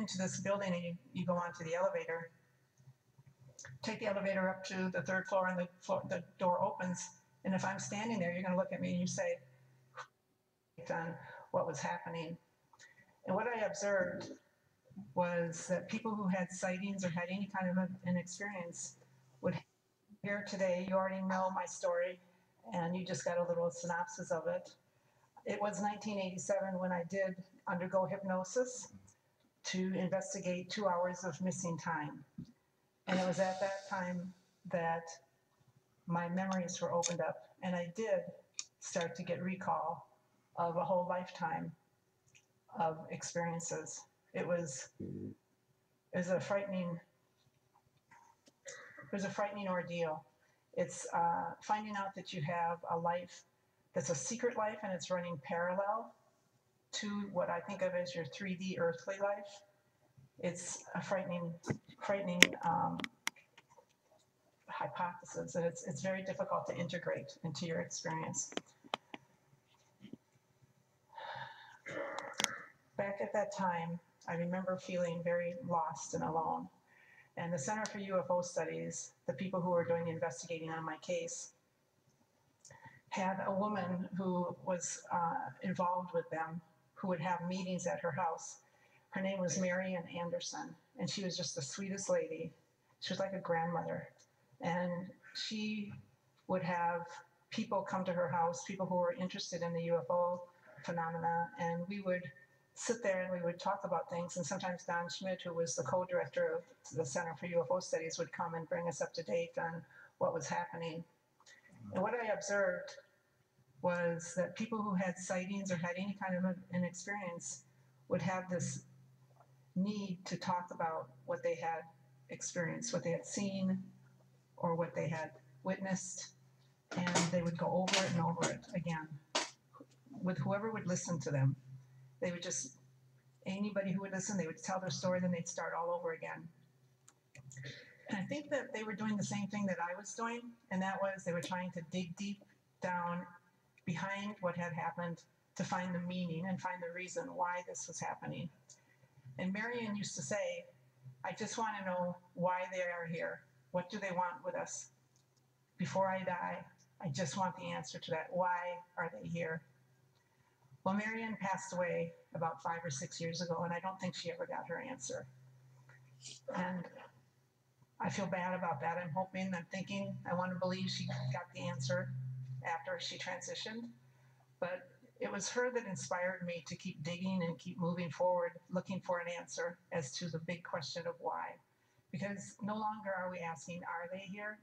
into this building and you go onto the elevator, take the elevator up to the third floor and the door opens. And if I'm standing there, you're going to look at me and you say, on what was happening. And what I observed was that people who had sightings or had any kind of an experience would hear today, you already know my story, and you just got a little synopsis of it. It was 1987 when I did undergo hypnosis to investigate 2 hours of missing time. And it was at that time that my memories were opened up, and I did start to get recall of a whole lifetime of experiences. It was a frightening ordeal. It's finding out that you have a life that's a secret life and it's running parallel to what I think of as your 3D earthly life. It's a frightening hypothesis, and it's very difficult to integrate into your experience. Back at that time, I remember feeling very lost and alone. And the Center for UFO Studies, the people who were doing the investigating on my case, had a woman who was involved with them, who would have meetings at her house. Her name was Marian Anderson, and she was just the sweetest lady. She was like a grandmother. And she would have people come to her house, people who were interested in the UFO phenomena, and we would sit there and we would talk about things. And sometimes Don Schmidt, who was the co-director of the Center for UFO Studies, would come and bring us up to date on what was happening. And what I observed was that people who had sightings or had any kind of an experience would have this need to talk about what they had experienced, what they had seen, or what they had witnessed, and they would go over it and over it again with whoever would listen to them. They would just, anybody who would listen, they would tell their story, then they'd start all over again. And I think that they were doing the same thing that I was doing, and that was they were trying to dig deep down behind what had happened to find the meaning and find the reason why this was happening. And Marian used to say, I just want to know why they are here. What do they want with us? Before I die, I just want the answer to that. Why are they here? Well, Marian passed away about 5 or 6 years ago, and I don't think she ever got her answer. And I feel bad about that. I'm hoping, I'm thinking, I want to believe she got the answer after she transitioned. But it was her that inspired me to keep digging and keep moving forward, looking for an answer as to the big question of why. Because no longer are we asking, are they here?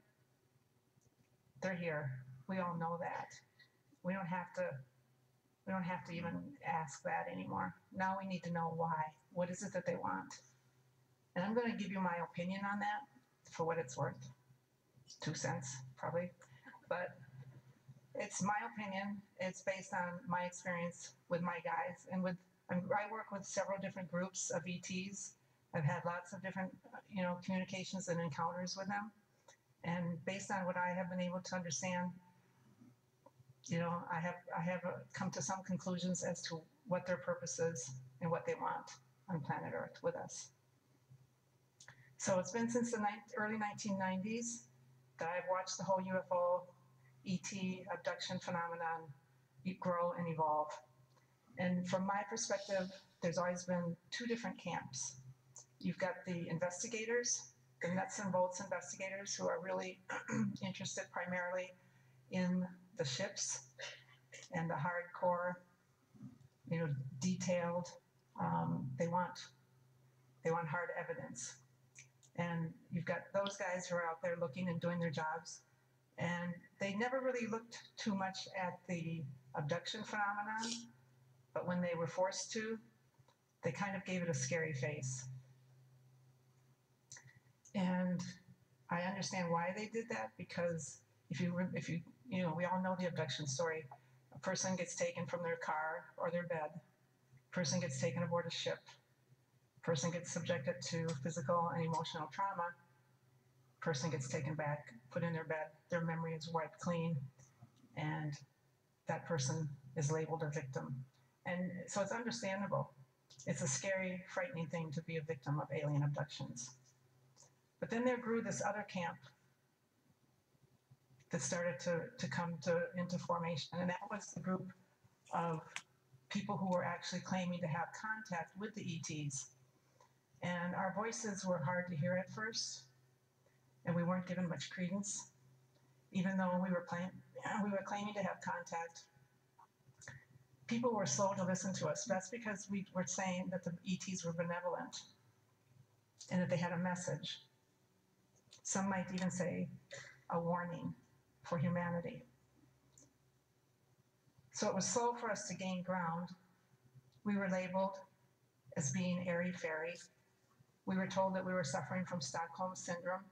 They're here. We all know that. We don't have to even ask that anymore. Now we need to know why. What is it that they want? And I'm going to give you my opinion on that for what it's worth. 2 cents, probably. But it's my opinion. It's based on my experience with my guys. And I work with several different groups of ETs. I've had lots of different, communications and encounters with them. And based on what I have been able to understand, I have come to some conclusions as to what their purpose is and what they want on planet Earth with us. So it's been since the early 1990s that I've watched the whole UFO, ET, abduction phenomenon grow and evolve. And from my perspective, there's always been 2 different camps. You've got the investigators, the nuts and bolts investigators who are really interested primarily in the ships and the hardcore, detailed. They want hard evidence. And you've got those guys who are out there looking and doing their jobs. And they never really looked too much at the abduction phenomenon, but when they were forced to, they kind of gave it a scary face. And I understand why they did that, because if you we all know the abduction story. A person gets taken from their car or their bed. A person gets taken aboard a ship. A person gets subjected to physical and emotional trauma. A person gets taken back, put in their bed. Their memory is wiped clean, and that person is labeled a victim. And so it's understandable. It's a scary, frightening thing to be a victim of alien abductions. But then there grew this other camp that started to come into formation, and that was the group of people who were actually claiming to have contact with the ETs. And our voices were hard to hear at first, and we weren't given much credence, even though we were claiming to have contact. People were slow to listen to us. That's because we were saying that the ETs were benevolent and that they had a message. Some might even say a warning for humanity. So it was slow for us to gain ground. We were labeled as being airy-fairy. We were told that we were suffering from Stockholm Syndrome.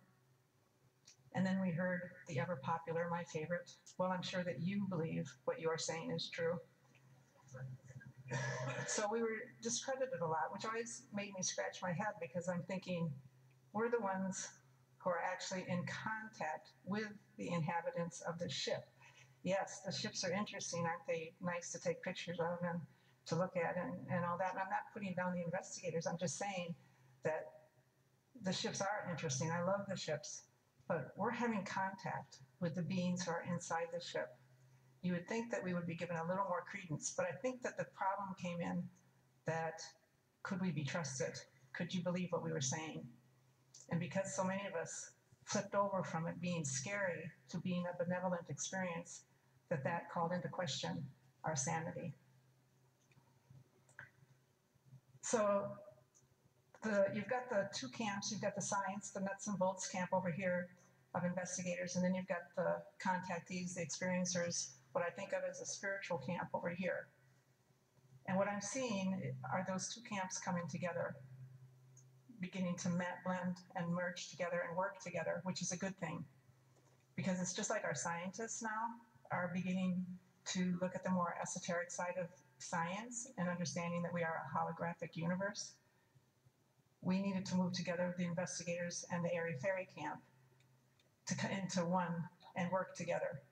And then we heard the ever popular, my favorite, well, I'm sure that you believe what you are saying is true. So we were discredited a lot, which always made me scratch my head because I'm thinking, we're the ones who are actually in contact with the inhabitants of the ship. Yes, the ships are interesting, aren't they? Nice to take pictures of and to look at and all that. And I'm not putting down the investigators. I'm just saying that the ships are interesting. I love the ships, but we're having contact with the beings who are inside the ship. You would think that we would be given a little more credence, but I think that the problem came in that could we be trusted? Could you believe what we were saying? And because so many of us flipped over from it being scary to being a benevolent experience, that called into question our sanity. So you've got the two camps. You've got the science, the nuts and bolts camp over here of investigators, and then you've got the contactees, the experiencers, what I think of as a spiritual camp over here. And what I'm seeing are those two camps coming together, beginning to blend and merge together and work together, which is a good thing. Because it's just like our scientists now are beginning to look at the more esoteric side of science and understanding that we are a holographic universe. We needed to move together with the investigators and the airy-fairy camp to come into one and work together.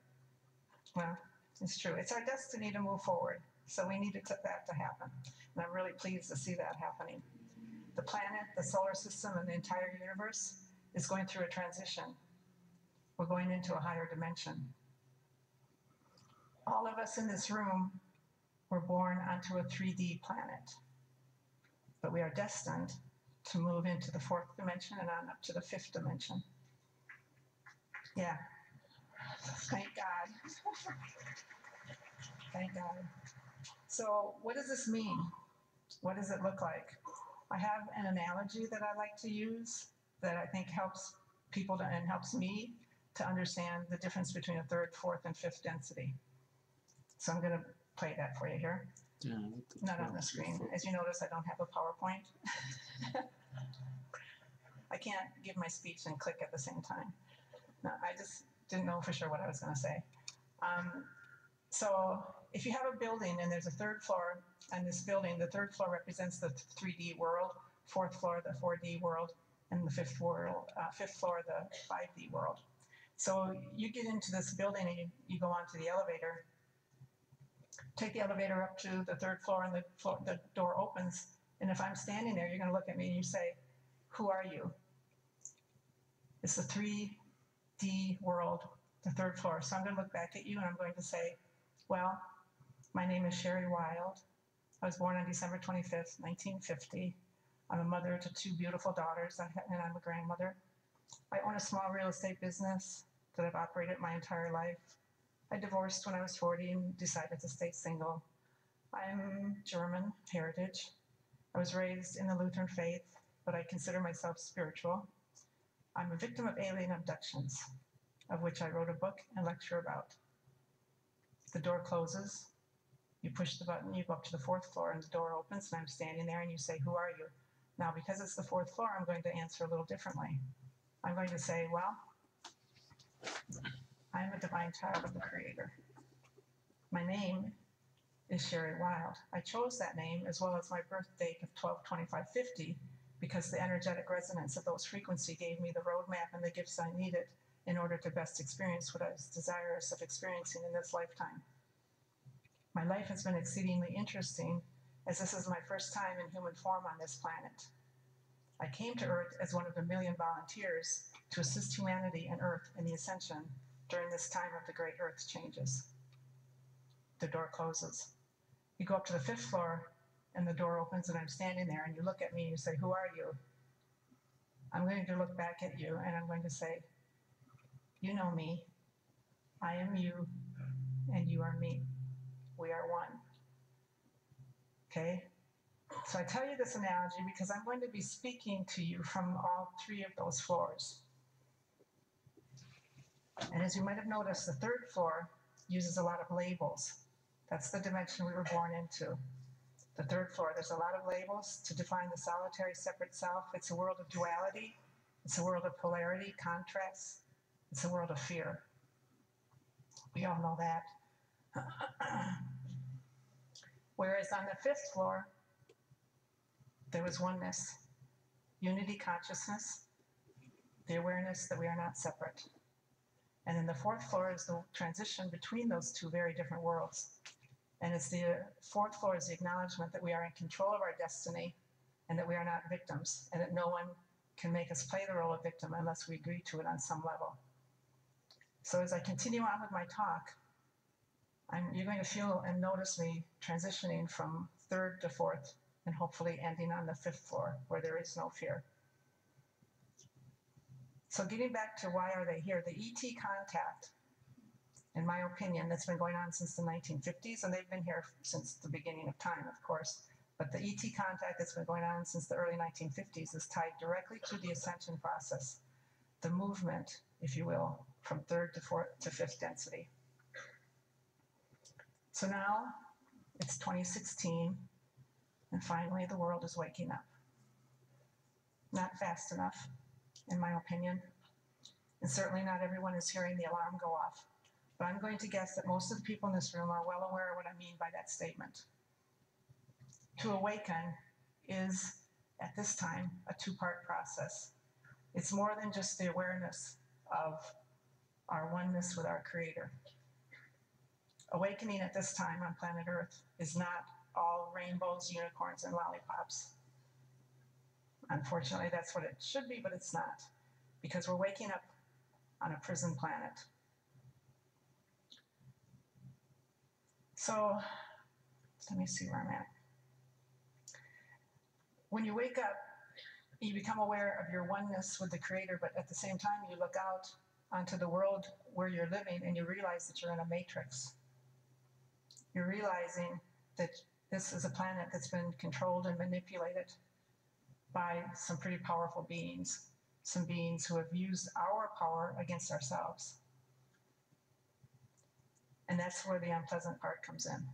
Well, it's true. It's our destiny to move forward. So we needed that to happen. And I'm really pleased to see that happening. The planet, the solar system, and the entire universe is going through a transition. We're going into a higher dimension. All of us in this room were born onto a 3D planet, but we are destined to move into the 4th dimension and on up to the 5th dimension. Yeah, thank God. Thank God. So what does this mean? What does it look like? I have an analogy that I like to use that I think helps people and helps me to understand the difference between a 3rd, 4th, and 5th density. So I'm going to play that for you here. Yeah, not on the screen. As you notice, I don't have a PowerPoint. I can't give my speech and click at the same time. No, I just didn't know for sure what I was going to say. So if you have a building and there's a 3rd floor, and this building, the 3rd floor represents the 3D world, 4th floor, the 4D world, and the 5th floor, the 5D world. So you get into this building and you go onto the elevator, take the elevator up to the 3rd floor, and the door opens. And if I'm standing there, you're going to look at me and you say, who are you? It's the 3D world, the 3rd floor. So I'm going to look back at you and I'm going to say, well, my name is Sherry Wild. I was born on December 25th, 1950. I'm a mother to 2 beautiful daughters, and I'm a grandmother. I own a small real estate business that I've operated my entire life. I divorced when I was 40 and decided to stay single. I'm German heritage. I was raised in the Lutheran faith, but I consider myself spiritual. I'm a victim of alien abductions, of which I wrote a book and lecture about. The door closes. You push the button, you go up to the 4th floor, and the door opens, and I'm standing there, and you say, who are you? Now, because it's the 4th floor, I'm going to answer a little differently. I'm going to say, well, I'm a divine child of the Creator. My name is Sherry Wild. I chose that name as well as my birth date of 12/25/50 because the energetic resonance of those frequencies gave me the roadmap and the gifts I needed in order to best experience what I was desirous of experiencing in this lifetime. My life has been exceedingly interesting, as this is my first time in human form on this planet. I came to Earth as one of the million volunteers to assist humanity and Earth in the ascension during this time of the great Earth changes. The door closes. You go up to the 5th floor and the door opens and I'm standing there and you look at me and you say, "Who are you?" I'm going to look back at you and I'm going to say, "You know me. I am you and you are me. We are one." Okay? So I tell you this analogy because I'm going to be speaking to you from all 3 of those floors. And as you might have noticed, the 3rd floor uses a lot of labels. That's the dimension we were born into. The 3rd floor, there's a lot of labels to define the solitary separate self. It's a world of duality. It's a world of polarity, contrast. It's a world of fear. We all know that. Whereas on the 5th floor, there was oneness, unity consciousness, the awareness that we are not separate. And then the 4th floor is the transition between those 2 very different worlds. And it's the 4th floor is the acknowledgement that we are in control of our destiny and that we are not victims and that no one can make us play the role of victim unless we agree to it on some level. So as I continue on with my talk, you're going to feel and notice me transitioning from 3rd to 4th and hopefully ending on the 5th floor where there is no fear. So getting back to why are they here, the ET contact, in my opinion, that's been going on since the 1950s, and they've been here since the beginning of time, of course, but the ET contact that's been going on since the early 1950s is tied directly to the ascension process, the movement, if you will, from 3rd to 4th to 5th density. So now it's 2016, and finally the world is waking up. Not fast enough, in my opinion, and certainly not everyone is hearing the alarm go off. But I'm going to guess that most of the people in this room are well aware of what I mean by that statement. To awaken is, at this time, a 2-part process. It's more than just the awareness of our oneness with our Creator. Awakening at this time on planet Earth is not all rainbows, unicorns, and lollipops. Unfortunately, that's what it should be, but it's not, because we're waking up on a prison planet. So let me see where I'm at. When you wake up, you become aware of your oneness with the Creator, but at the same time, you look out onto the world where you're living and you realize that you're in a matrix. You're realizing that this is a planet that's been controlled and manipulated by some pretty powerful beings, some beings who have used our power against ourselves. And that's where the unpleasant part comes in.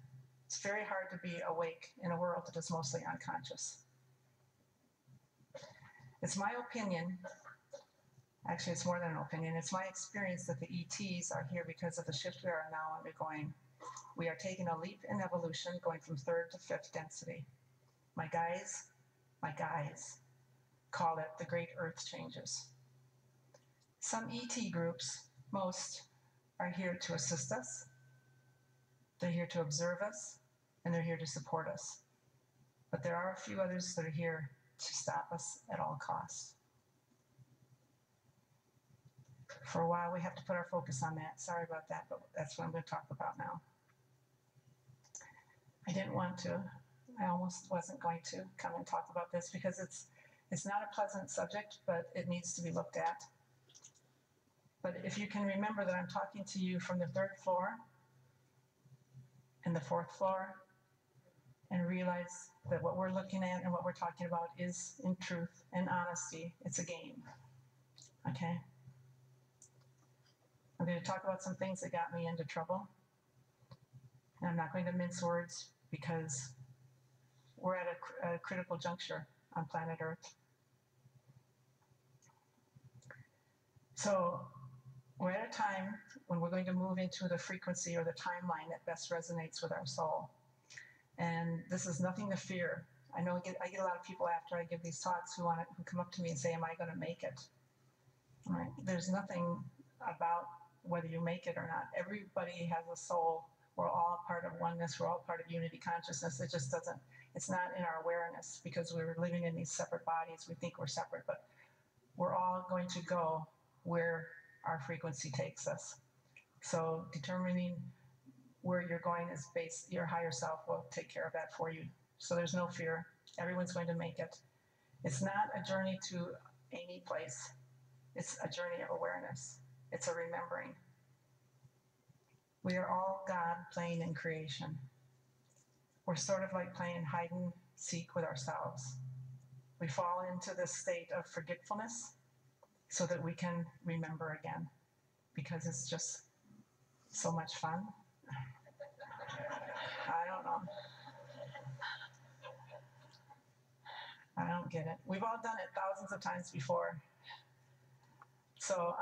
It's very hard to be awake in a world that is mostly unconscious. It's my opinion, actually it's more than an opinion, it's my experience that the ETs are here because of the shift we are now undergoing. We are taking a leap in evolution, going from 3rd to 5th density. My guys call it the great Earth changes. Some ET groups, most, are here to assist us. They're here to observe us, and they're here to support us. But there are a few others that are here to stop us at all costs. For a while, we have to put our focus on that. Sorry about that, but that's what I'm going to talk about now. I didn't want to. I almost wasn't going to come and talk about this because it's not a pleasant subject, but it needs to be looked at. But if you can remember that I'm talking to you from the 3rd floor and the 4th floor, and realize that what we're looking at and what we're talking about is, in truth and honesty, it's a game. Okay? I'm going to talk about some things that got me into trouble. And I'm not going to mince words because we're at a critical juncture on planet Earth. So we're at a time when we're going to move into the frequency or the timeline that best resonates with our soul. And this is nothing to fear. I know I get a lot of people after I give these talks who come up to me and say, "Am I going to make it?" All right. There's nothing about whether you make it or not. Everybody has a soul. We're all part of oneness. We're all part of unity consciousness. It just doesn't It's not in our awareness because we're living in these separate bodies. We think we're separate, but we're all going to go where our frequency takes us. So determining where you're going is based, your higher self will take care of that for you. So there's no fear. Everyone's going to make it. It's not a journey to any place. It's a journey of awareness. It's a remembering. We are all God playing in creation. We're sort of like playing hide and seek with ourselves. We fall into this state of forgetfulness so that we can remember again, because it's just so much fun. I don't know. I don't get it. We've all done it thousands of times before. So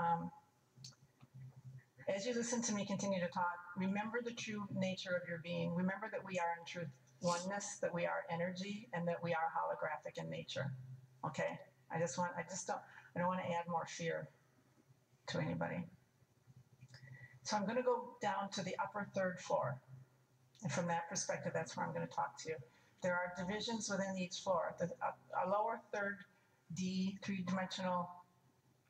as you listen to me continue to talk, remember the true nature of your being. Remember that we are in truth oneness, that we are energy, and that we are holographic in nature. Okay? I don't want to add more fear to anybody. So I'm going to go down to the upper third floor. And from that perspective, that's where I'm going to talk to you. There are divisions within each floor. A lower third D, three-dimensional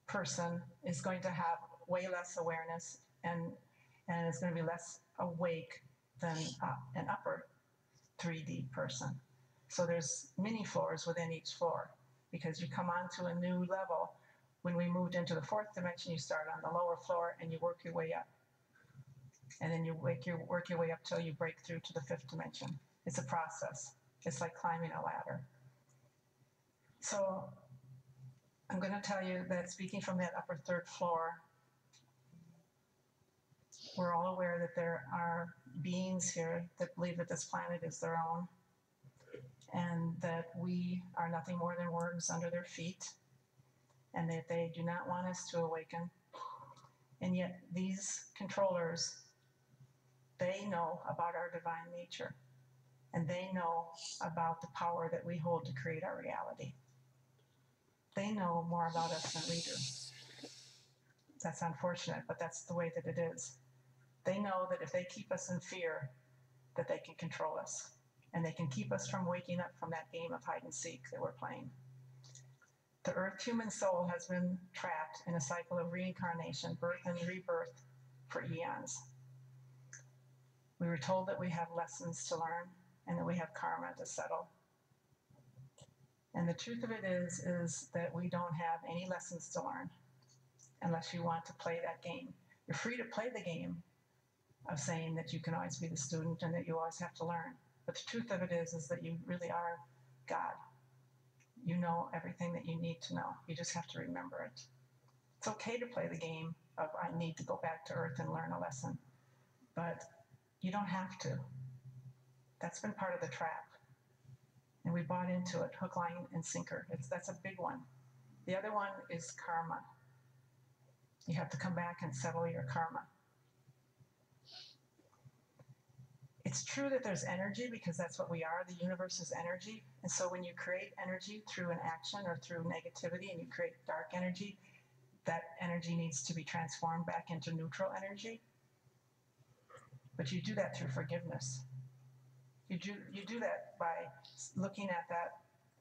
person is going to have way less awareness and is going to be less awake than an upper 3D person. So there's many floors within each floor because you come onto a new level. When we moved into the fourth dimension, you start on the lower floor and you work your way up. And then you work your way up till you break through to the fifth dimension. It's a process. It's like climbing a ladder. So I'm going to tell you that speaking from that upper third floor, we're all aware that there are beings here that believe that this planet is their own and that we are nothing more than worms under their feet and that they do not want us to awaken. And yet these controllers, they know about our divine nature and they know about the power that we hold to create our reality. They know more about us than we do. That's unfortunate, but that's the way that it is. They know that if they keep us in fear, that they can control us and they can keep us from waking up from that game of hide and seek that we're playing. The earth human soul has been trapped in a cycle of reincarnation, birth and rebirth for eons. We were told that we have lessons to learn and that we have karma to settle. And the truth of it is that we don't have any lessons to learn unless you want to play that game. You're free to play the game of saying that you can always be the student and that you always have to learn. But the truth of it is that you really are God. You know everything that you need to know. You just have to remember it. It's okay to play the game of I need to go back to earth and learn a lesson, but you don't have to. That's been part of the trap. And we bought into it, hook, line, and sinker. That's a big one. The other one is karma. You have to come back and settle your karma. It's true that there's energy because that's what we are. The universe is energy. And so when you create energy through an action or through negativity and you create dark energy, that energy needs to be transformed back into neutral energy. But you do that through forgiveness. You do that by looking at that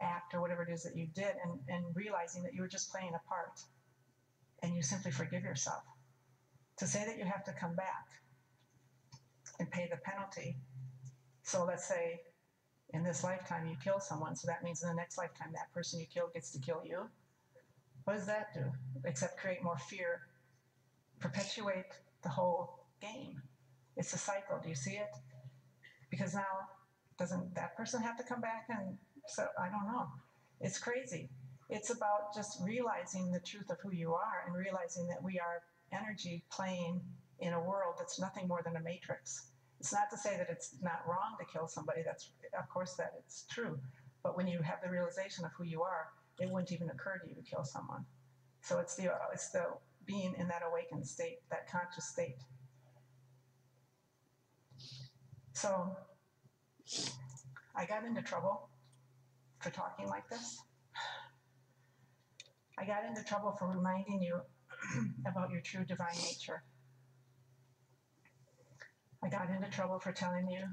act or whatever it is that you did and realizing that you were just playing a part. And you simply forgive yourself. To say that you have to come back and pay the penalty. So let's say in this lifetime you kill someone, so that means in the next lifetime that person you killed gets to kill you. What does that do? Except create more fear, perpetuate the whole game. It's a cycle. Do you see it? Because now, doesn't that person have to come back? And so I don't know. It's crazy. It's about just realizing the truth of who you are and realizing that we are energy playing in a world that's nothing more than a matrix. It's not to say that it's not wrong to kill somebody. That's, of course, that it's true. But when you have the realization of who you are, it wouldn't even occur to you to kill someone. So it's the being in that awakened state, that conscious state. So I got into trouble for talking like this. I got into trouble for reminding you about your true divine nature. I got into trouble for telling you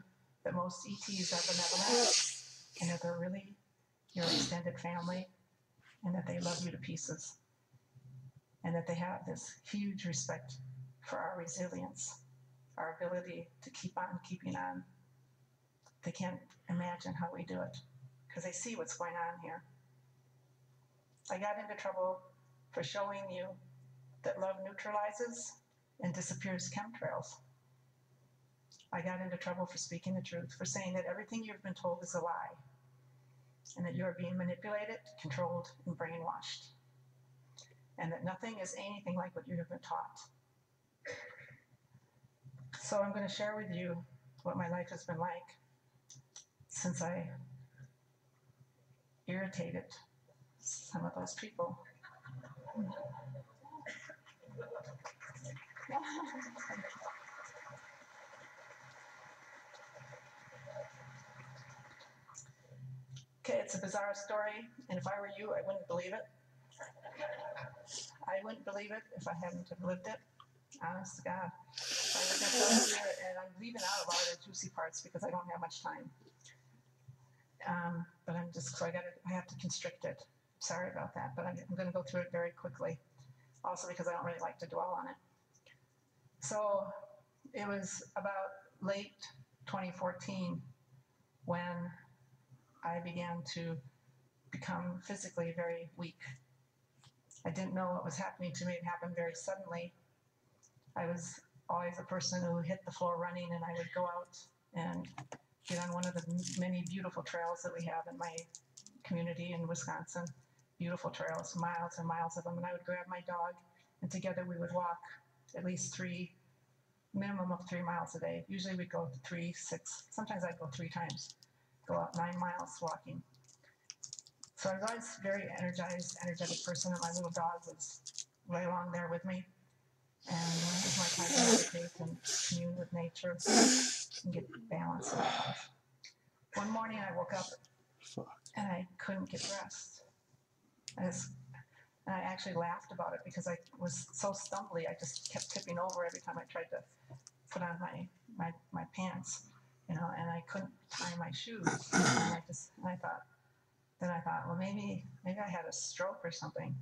that most ETs are benevolent and that they're really your extended family, and that they love you to pieces, and that they have this huge respect for our resilience, our ability to keep on keeping on. They can't imagine how we do it because they see what's going on here. I got into trouble for showing you that love neutralizes and disappears chemtrails. I got into trouble for speaking the truth, for saying that everything you've been told is a lie, and that you're being manipulated, controlled, and brainwashed, and that nothing is anything like what you have been taught. So I'm going to share with you what my life has been like since I irritated some of those people. Okay, it's a bizarre story, and if I were you, I wouldn't believe it. I wouldn't believe it if I hadn't have lived it. Honest to God. So I'm going to tell you, and I'm leaving out a lot of the juicy parts because I don't have much time. But I'm just, so I have to constrict it. Sorry about that, but I'm going to go through it very quickly. Also because I don't really like to dwell on it. So it was about late 2014 when I began to become physically very weak. I didn't know what was happening to me. It happened very suddenly. I was always a person who hit the floor running, and I would go out and get on one of the many beautiful trails that we have in my community in Wisconsin. Beautiful trails, miles and miles of them. And I would grab my dog, and together we would walk at least minimum of 3 miles a day. Usually we'd go 3, 6, sometimes I'd go 3 times, go out 9 miles walking. So I was always a very energetic person, and my little dog was right along there with me. And it was my time to meditate and commune with nature and get balance in my life. One morning I woke up and I couldn't get dressed. And I actually laughed about it because I was so stumbly. I just kept tipping over every time I tried to put on my pants, and I couldn't tie my shoes. And I thought, well, maybe I had a stroke or something.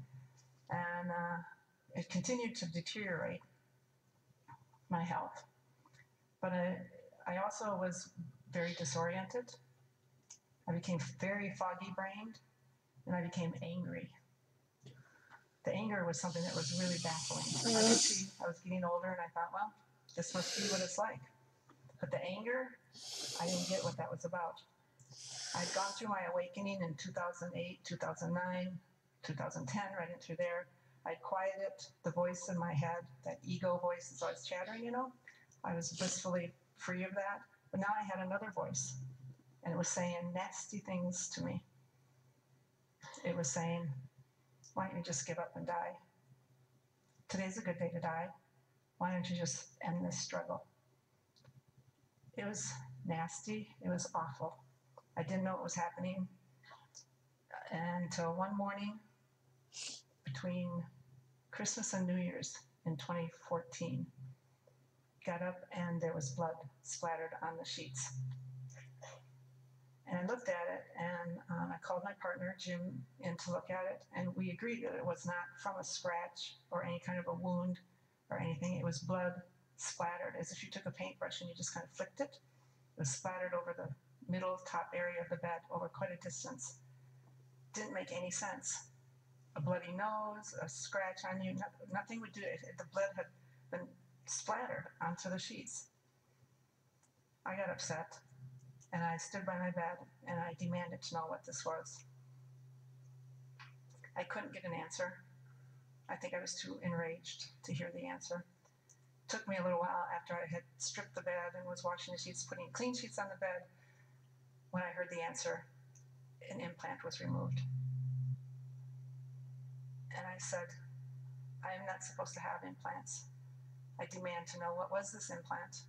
And it continued to deteriorate my health. But I also was very disoriented. I became very foggy-brained, and I became angry. The anger was something that was really baffling. I could see I was getting older, and I thought, well, this must be what it's like. But the anger, I didn't get what that was about. I'd gone through my awakening in 2008, 2009, 2010, right in through there. I'd quieted the voice in my head, that ego voice that's always chattering, I was blissfully free of that. But now I had another voice, and it was saying nasty things to me. It was saying, why don't you just give up and die? Today's a good day to die. Why don't you just end this struggle? It was nasty. It was awful. I didn't know what was happening until one morning between Christmas and New Year's in 2014. Got up and there was blood splattered on the sheets. And I looked at it, and I called my partner, Jim, in to look at it, and we agreed that it was not from a scratch or any kind of a wound or anything. It was blood splattered, as if you took a paintbrush and you just kind of flicked it. It was splattered over the middle top area of the bed over quite a distance. Didn't make any sense. A bloody nose, a scratch on you, nothing would do it. The blood had been splattered onto the sheets. I got upset, and I stood by my bed, and I demanded to know what this was. I couldn't get an answer. I think I was too enraged to hear the answer. It took me a little while after I had stripped the bed and was washing the sheets, putting clean sheets on the bed, when I heard the answer. An implant was removed. And I said, I am not supposed to have implants. I demand to know, what was this implant?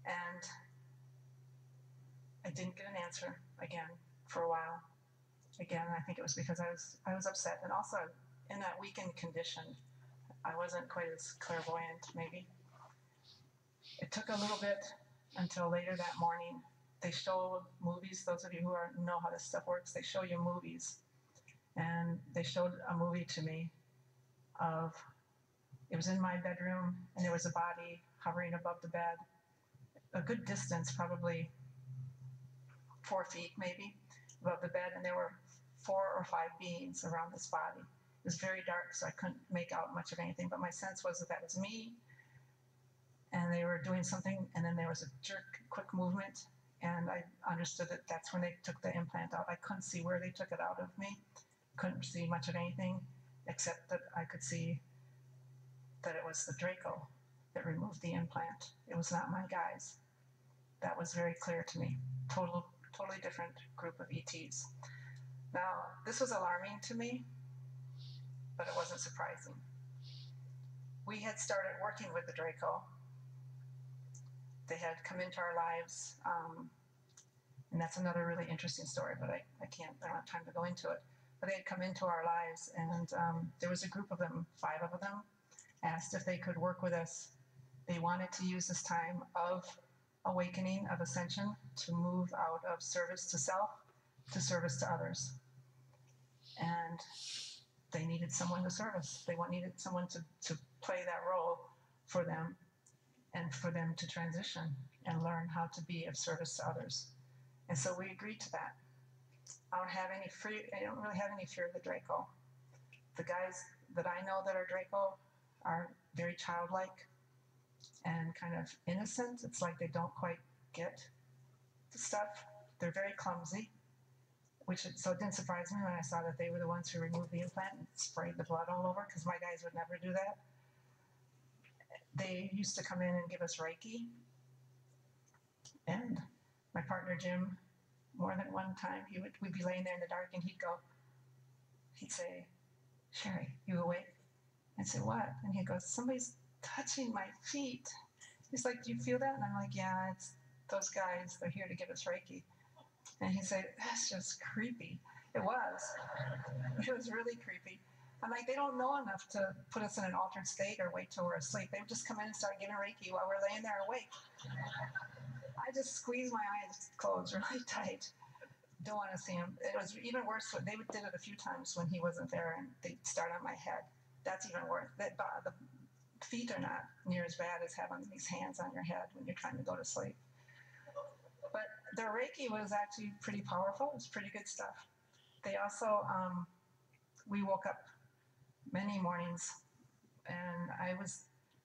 And I didn't get an answer again for a while. Again, I think it was because I was upset, and also in that weakened condition, I wasn't quite as clairvoyant, maybe. It took a little bit until later that morning they show movies. Those of you who know how this stuff works, they show you movies. And they showed a movie to me of, it was in my bedroom, and there was a body hovering above the bed, a good distance, probably 4 feet maybe, above the bed, and there were 4 or 5 beings around this body. It was very dark, so I couldn't make out much of anything, but my sense was that that was me, and they were doing something, and then there was a jerk, quick movement, and I understood that that's when they took the implant out. I couldn't see where they took it out of me, couldn't see much of anything, except that I could see that it was the Draco that removed the implant. It was not my guys. That was very clear to me. Totally different group of ETs. Now, this was alarming to me, but it wasn't surprising. We had started working with the Draco. They had come into our lives, and that's another really interesting story, but I don't have time to go into it. But they had come into our lives, and there was a group of them, 5 of them, asked if they could work with us. They wanted to use this time of awakening, of ascension, to move out of service to self to service to others. And they needed someone to service. They needed someone to play that role for them, and for them to transition and learn how to be of service to others. And so we agreed to that. I don't really have any fear of the Draco. The guys that I know that are Draco are very childlike and kind of innocent. It's like they don't quite get the stuff. They're very clumsy, so it didn't surprise me when I saw that they were the ones who removed the implant and sprayed the blood all over, because my guys would never do that. They used to come in and give us Reiki, and my partner Jim, more than one time, we'd be laying there in the dark, and he'd say, "Sherry, you awake?" I'd say, "What?" And he'd go, "Somebody's touching my feet." He's like, "Do you feel that?" And I'm like, "Yeah, it's those guys. They're here to give us Reiki." And he'd say, "That's just creepy." It was. It was really creepy. I'm like, they don't know enough to put us in an altered state or wait till we're asleep. They would just come in and start giving Reiki while we're laying there awake. I just squeezed my eyes closed really tight. Don't want to see him. It was even worse. They did it a few times when he wasn't there, and they'd start on my head. That's even worse. The feet are not near as bad as having these hands on your head when you're trying to go to sleep. But their Reiki was actually pretty powerful. It was pretty good stuff. They also, we woke up many mornings, and I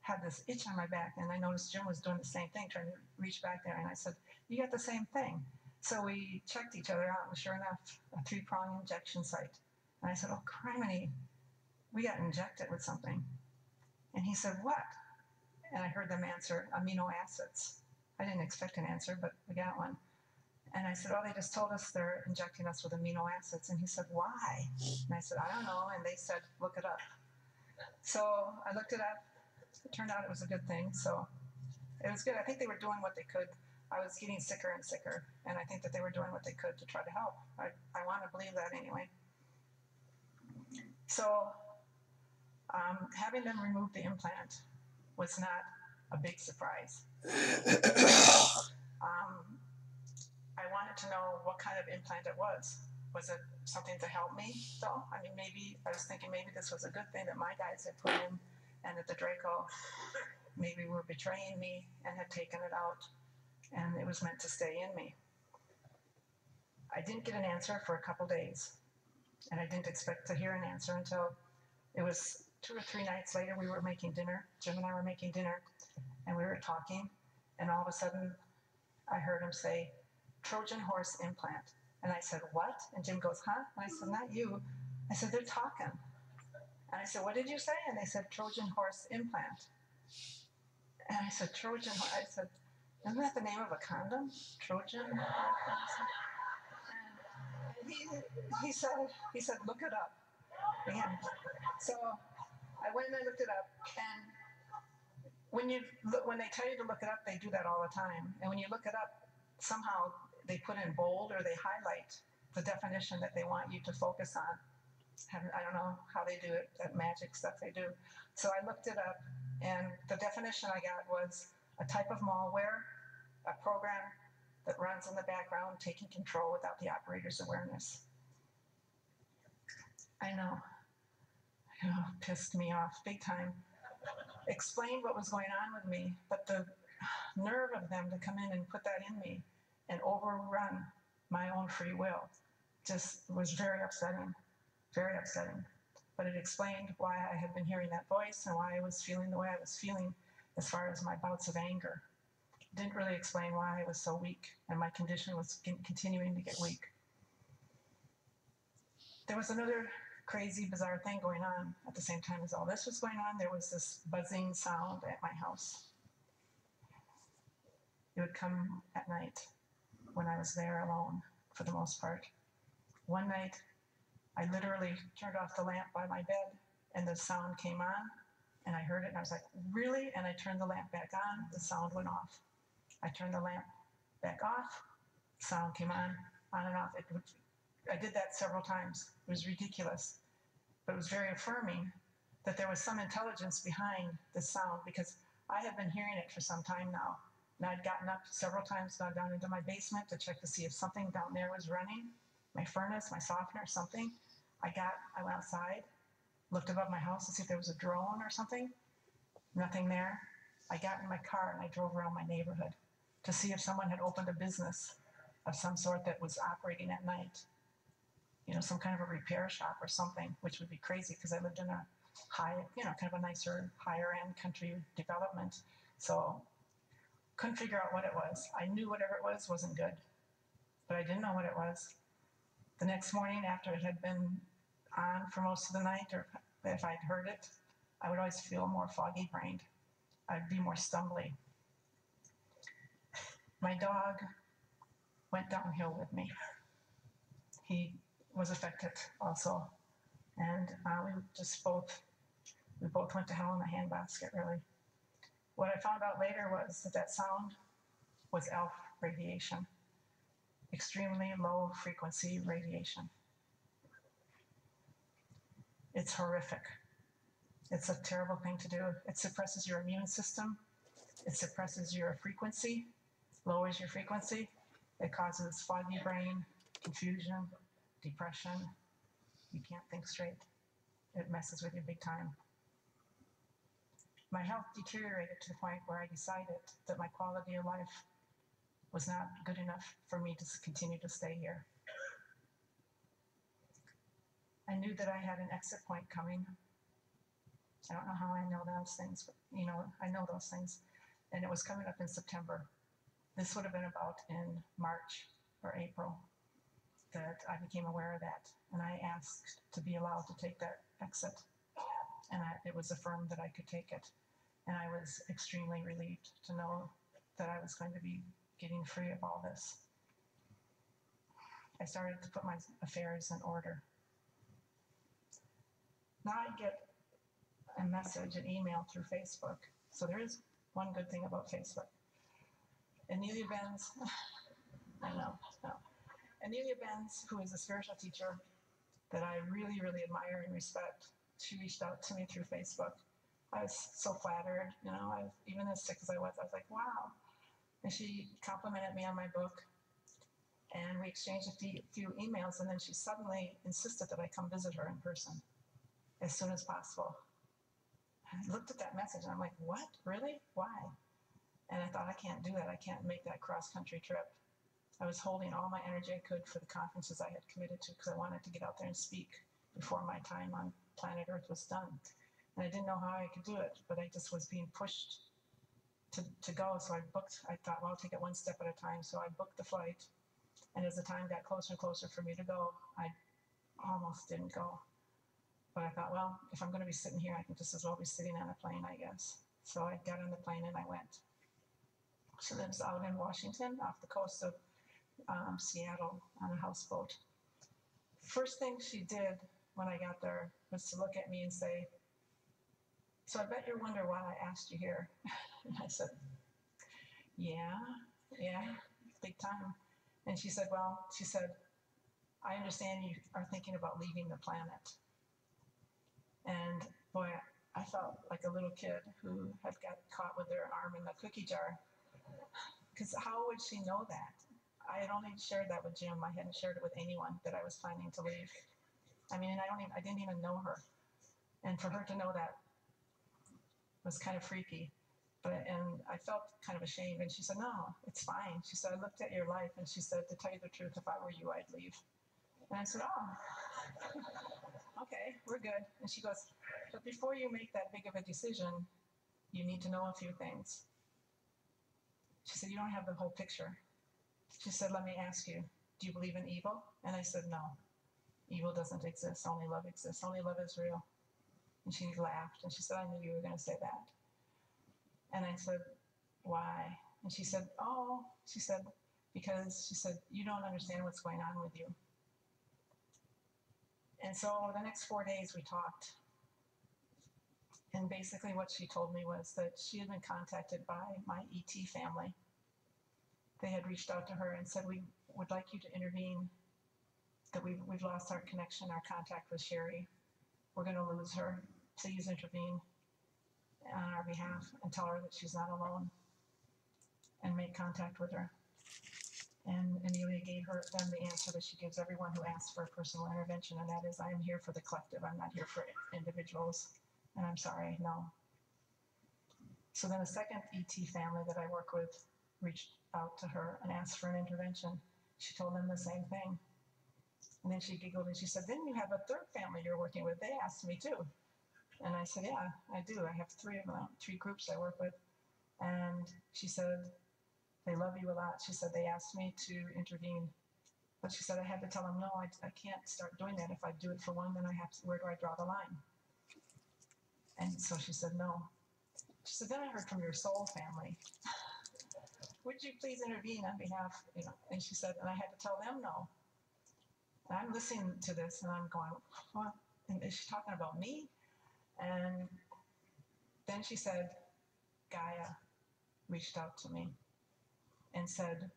had this itch on my back, and I noticed Jim was doing the same thing, trying to reach back there, and I said, "You got the same thing." So we checked each other out, and sure enough, a 3-prong injection site. And I said, "Oh, criminy, we got injected with something." And he said, "What?" And I heard them answer, "Amino acids." I didn't expect an answer, but we got one. And I said, "Oh, they just told us they're injecting us with amino acids." And he said, "Why?" And I said, "I don't know." And they said, "Look it up." So I looked it up. It turned out it was a good thing. So it was good. I think they were doing what they could. I was getting sicker and sicker, and I think that they were doing what they could to try to help. I want to believe that anyway. So having them remove the implant was not a big surprise. I wanted to know what kind of implant it was. Was it something to help me, though? I mean, I was thinking maybe this was a good thing that my guys had put in, and that the Draco maybe were betraying me and had taken it out, and it was meant to stay in me. I didn't get an answer for a couple days, and I didn't expect to hear an answer until it was 2 or 3 nights later. We were making dinner. Jim and I were making dinner, and we were talking, and all of a sudden I heard him say, "Trojan horse implant." And I said, "What?" And Jim goes, "Huh?" And I said, "Not you." I said, "They're talking." And I said, "What did you say?" And they said, "Trojan horse implant." And I said, "Trojan horse." I said, "Isn't that the name of a condom? Trojan?" And he said, "Look it up." Again. So I went and I looked it up, and when they tell you to look it up, they do that all the time. And when you look it up, somehow they put in bold or they highlight the definition that they want you to focus on. I don't know how they do it, that magic stuff they do. So I looked it up, and the definition I got was a type of malware, a program that runs in the background, taking control without the operator's awareness. I know, pissed me off big time. Explained what was going on with me, but the nerve of them to come in and put that in me and overrun my own free will just was very upsetting, very upsetting. But it explained why I had been hearing that voice and why I was feeling the way I was feeling as far as my bouts of anger. It didn't really explain why I was so weak and my condition was continuing to get weak. There was another crazy, bizarre thing going on at the same time as all this was going on. There was this buzzing sound at my house. It would come at night when I was there alone, for the most part. One night, I literally turned off the lamp by my bed, and the sound came on, and I heard it, and I was like, really? And I turned the lamp back on, the sound went off. I turned the lamp back off, sound came on and off. I did that several times. It was ridiculous, but it was very affirming that there was some intelligence behind the sound, because I had been hearing it for some time now. And I'd gotten up several times, gone down into my basement to check to see if something down there was running, my furnace, my softener, something. I went outside, looked above my house to see if there was a drone or something. Nothing there. I got in my car and I drove around my neighborhood to see if someone had opened a business of some sort that was operating at night. You know, some kind of a repair shop or something, which would be crazy because I lived in a high, kind of a nicer, higher end country development. So couldn't figure out what it was. I knew whatever it was wasn't good, but I didn't know what it was. The next morning, after it had been on for most of the night, or if I'd heard it, I would always feel more foggy brained. I'd be more stumbly. My dog went downhill with me. He was affected also, and we both went to hell in a handbasket, really. What I found out later was that sound was ELF radiation, extremely low frequency radiation. It's horrific. It's a terrible thing to do. It suppresses your immune system. It suppresses your frequency, lowers your frequency. It causes foggy brain, confusion, depression. You can't think straight. It messes with you big time. My health deteriorated to the point where I decided that my quality of life was not good enough for me to continue to stay here. I knew that I had an exit point coming. I don't know how I know those things, but I know those things. And it was coming up in September. This would have been about in March or April that I became aware of that. And I asked to be allowed to take that exit. And it was affirmed that I could take it. And I was extremely relieved to know that I was going to be getting free of all this. I started to put my affairs in order. Now I get a message, an email through Facebook. So there is one good thing about Facebook. Anelia Benz, I know. Anelia Benz, who is a spiritual teacher that I really, really admire and respect, she reached out to me through Facebook. I was so flattered, even as sick as I was like, wow. And she complimented me on my book, and we exchanged a few emails, and then she suddenly insisted that I come visit her in person as soon as possible. I looked at that message and I'm like, what? Really? Why? And I thought, I can't do that. I can't make that cross-country trip. I was holding all my energy I could for the conferences I had committed to because I wanted to get out there and speak before my time on planet Earth was done. And I didn't know how I could do it, but I just was being pushed to go. So I thought, well, I'll take it one step at a time. So I booked the flight. And as the time got closer and closer for me to go, I almost didn't go. But I thought, well, if I'm going to be sitting here, I can just as well be sitting on a plane, I guess. So I got on the plane and I went. She lives out in Washington, off the coast of Seattle, on a houseboat. First thing she did when I got there was to look at me and say, so I bet you wonder why I asked you here. And I said, yeah, big time. And she said, I understand you are thinking about leaving the planet. And boy, I felt like a little kid who had got caught with their arm in the cookie jar. Because how would she know that? I had only shared that with Jim. I hadn't shared it with anyone that I was planning to leave. I mean, I didn't even know her. And for her to know that was kind of freaky. And I felt kind of ashamed. And she said, no, it's fine. She said, I looked at your life. And she said, to tell you the truth, if I were you, I'd leave. And I said, oh, okay, we're good. And she goes, but before you make that big of a decision, you need to know a few things. She said, you don't have the whole picture. She said, let me ask you, do you believe in evil? And I said, no, evil doesn't exist. Only love exists. Only love is real. And she laughed. And she said, I knew you were going to say that. And I said, why? And she said, oh, because she said, you don't understand what's going on with you. And so the next 4 days we talked. And basically what she told me was that she had been contacted by my ET family. They had reached out to her and said, we would like you to intervene, that we've lost our connection, our contact with Sherry. We're going to lose her. Please intervene on our behalf and tell her that she's not alone and make contact with her. And Amelia gave them the answer that she gives everyone who asks for a personal intervention, and that is, I am here for the collective. I'm not here for individuals. And I'm sorry, no. So then a second ET family that I work with reached out to her and asked for an intervention. She told them the same thing. And then she giggled and she said, then you have a third family you're working with. They asked me too. And I said, yeah, I do. I have 3 of them, 3 groups I work with. And she said, they love you a lot. She said, they asked me to intervene. But she said, I had to tell them, no, I can't start doing that. If I do it for one, then I have to, where do I draw the line? And so she said, no. She said, then I heard from your soul family. Would you please intervene on behalf, And she said, and I had to tell them no. And I'm listening to this and I'm going, what? And is she talking about me? And then she said, Gaia reached out to me and said,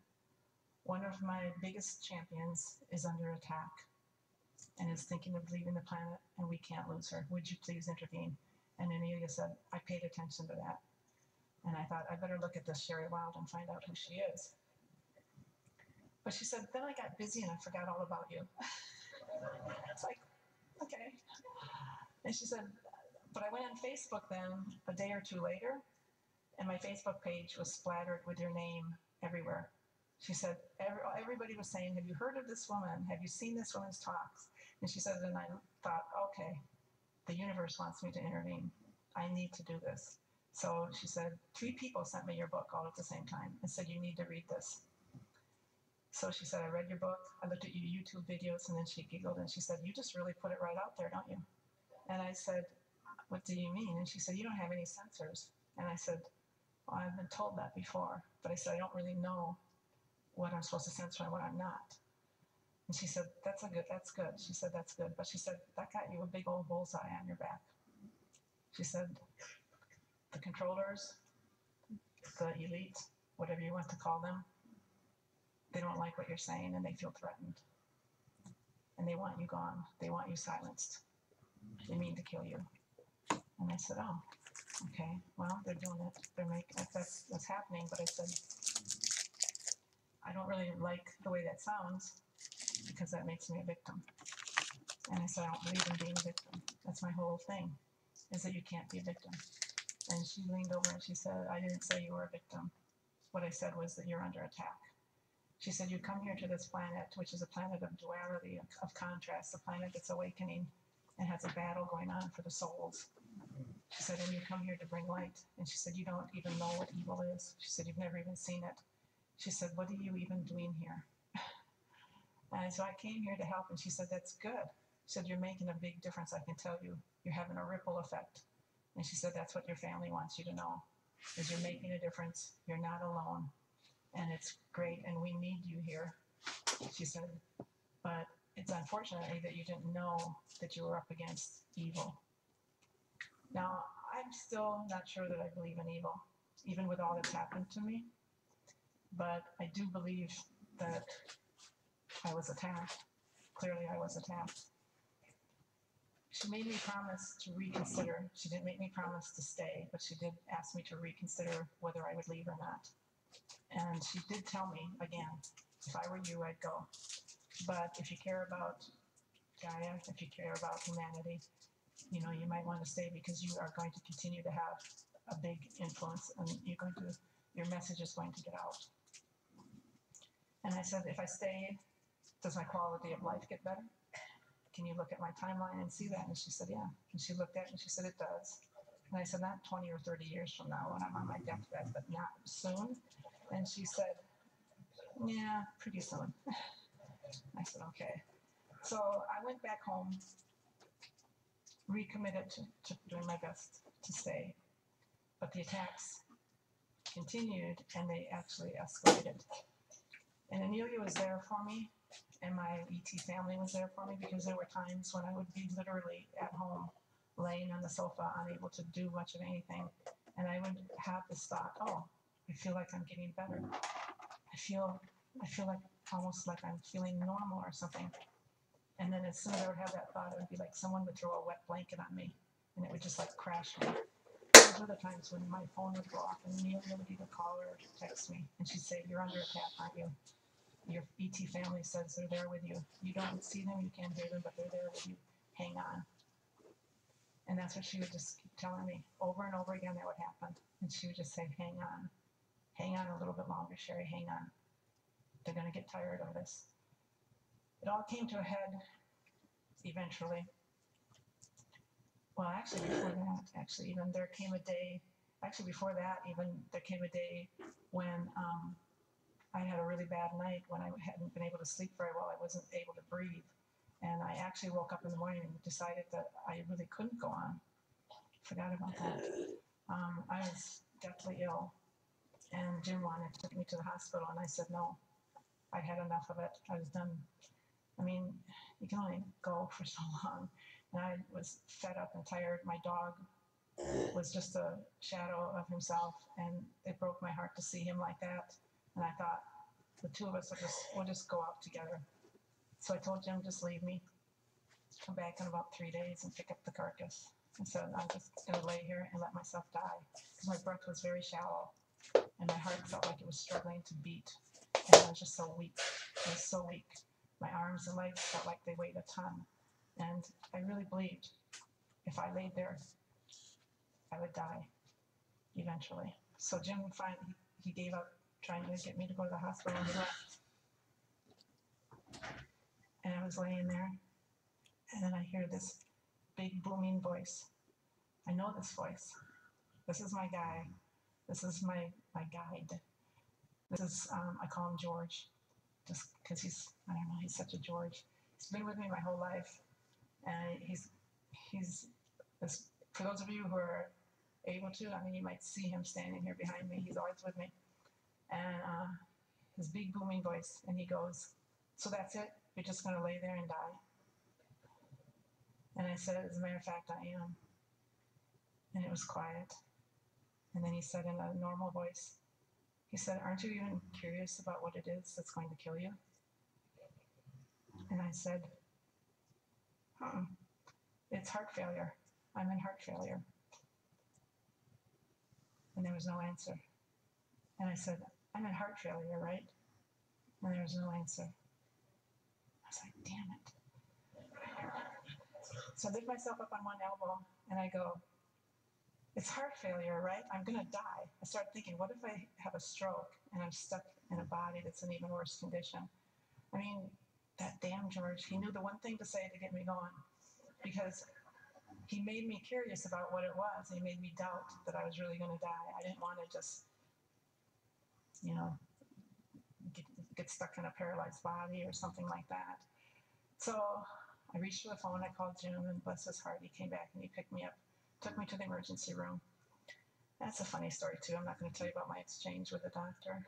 one of my biggest champions is under attack and is thinking of leaving the planet and we can't lose her. Would you please intervene? And Amelia said, I paid attention to that. And I thought, I better look at this Sherry Wild and find out who she is. But she said, then I got busy and I forgot all about you. It's like, okay. And she said, but I went on Facebook then a day or 2 later, and my Facebook page was splattered with your name everywhere. She said, everybody was saying, have you heard of this woman? Have you seen this woman's talks? And she said, and I thought, okay, the universe wants me to intervene. I need to do this. So she said, 3 people sent me your book all at the same time and said, you need to read this. So she said, I read your book, I looked at your YouTube videos, and then she giggled and she said, you just really put it right out there, don't you? And I said, what do you mean? And she said, you don't have any censors. And I said, well, I've been told that before, but I said, I don't really know what I'm supposed to censor and what I'm not. And she said, that's good. She said, that's good. But she said, that got you a big old bullseye on your back. She said, the controllers, the elite, whatever you want to call them, they don't like what you're saying and they feel threatened. And they want you gone. They want you silenced. They mean to kill you. And I said, oh, okay, well, they're doing it. They're making it. That's happening. But I said, I don't really like the way that sounds because that makes me a victim. And I said, I don't believe in being a victim. That's my whole thing, is that you can't be a victim. And she leaned over and she said, I didn't say you were a victim. What I said was that you're under attack. She said, you come here to this planet, which is a planet of duality, of contrast, a planet that's awakening and has a battle going on for the souls. She said, and you come here to bring light. And she said, you don't even know what evil is. She said, you've never even seen it. She said, what are you even doing here? And so I came here to help. And she said, that's good. She said, you're making a big difference, I can tell you. You're having a ripple effect. And she said, that's what your family wants you to know, is you're making a difference. You're not alone. And it's great, and we need you here, she said. But it's unfortunately that you didn't know that you were up against evil. Now, I'm still not sure that I believe in evil, even with all that's happened to me. But I do believe that I was attacked. Clearly, I was attacked. She made me promise to reconsider. She didn't make me promise to stay, but she did ask me to reconsider whether I would leave or not. And she did tell me again If I were you, I'd go. But if you care about Gaia, if you care about humanity, you know, you might want to stay because you are going to continue to have a big influence and your message is going to get out. And I said, if I stayed, does my quality of life get better? Can you look at my timeline and see that? And she said, yeah. And she looked at it and she said, it does. And I said, not 20 or 30 years from now when I'm on my deathbed, but not soon. And she said, yeah, pretty soon. I said, okay. So I went back home, recommitted to doing my best to stay. But the attacks continued and they actually escalated. And Amelia was there for me, and my ET family was there for me because there were times when I would be literally at home, laying on the sofa, unable to do much of anything. And I would have this thought, oh, I feel like I'm getting better. I feel like almost like I'm feeling normal or something. And then as soon as I would have that thought, it would be like someone would throw a wet blanket on me and it would just like crash me. Those were the times when my phone would go off and Amelia would either call or text me and she'd say, you're under attack, aren't you? Your ET family says they're there with you. You don't see them, you can't hear them, but they're there with you. Hang on. And that's what she would just keep telling me over and over again. That would happen. And she would just say, hang on a little bit longer, Sherry, hang on. They're going to get tired of this. It all came to a head eventually. Well, actually, before that, even there came a day, there came a day when I had a really bad night when I hadn't been able to sleep very well. I wasn't able to breathe. And I actually woke up in the morning and decided that I really couldn't go on. Forgot about that. I was deathly ill. And Jim wanted to take me to the hospital. And I said, no, I had enough of it. I was done. I mean, you can only go for so long. And I was fed up and tired. My dog was just a shadow of himself. And it broke my heart to see him like that. And I thought, the two of us will just go out together. So I told Jim, just leave me. Come back in about 3 days and pick up the carcass. I said, I'm just going to lay here and let myself die. Because my breath was very shallow. And my heart felt like it was struggling to beat. And I was just so weak. I was so weak. My arms and legs felt like they weighed a ton. And I really believed if I laid there, I would die eventually. So Jim finally, he gave up trying to get me to go to the hospital and he left. And I was laying there, and then I hear this big booming voice. I know this voice. This is my guy. This is my guide. This is, I call him George, just because he's such a George. He's been with me my whole life, and he's this, for those of you who are able to, you might see him standing here behind me. He's always with me. And his big booming voice, and he goes, so that's it? You're just going to lay there and die? And I said, as a matter of fact, I am. And it was quiet. And then he said in a normal voice, he said, aren't you even curious about what it is that's going to kill you? And I said, it's heart failure. I'm in heart failure. And there was no answer. And I said, I'm in heart failure, right? And there was no answer. I was like, damn it. So I lift myself up on one elbow and I go, it's heart failure, right? I'm going to die. I start thinking, what if I have a stroke and I'm stuck in a body that's in even worse condition? I mean, that damn George, he knew the one thing to say to get me going because he made me curious about what it was. He made me doubt that I was really going to die. I didn't want to just, get stuck in a paralyzed body or something like that. So I reached for the phone, I called Jim, and bless his heart, he came back and he picked me up, took me to the emergency room. That's a funny story too. I'm not going to tell you about my exchange with the doctor.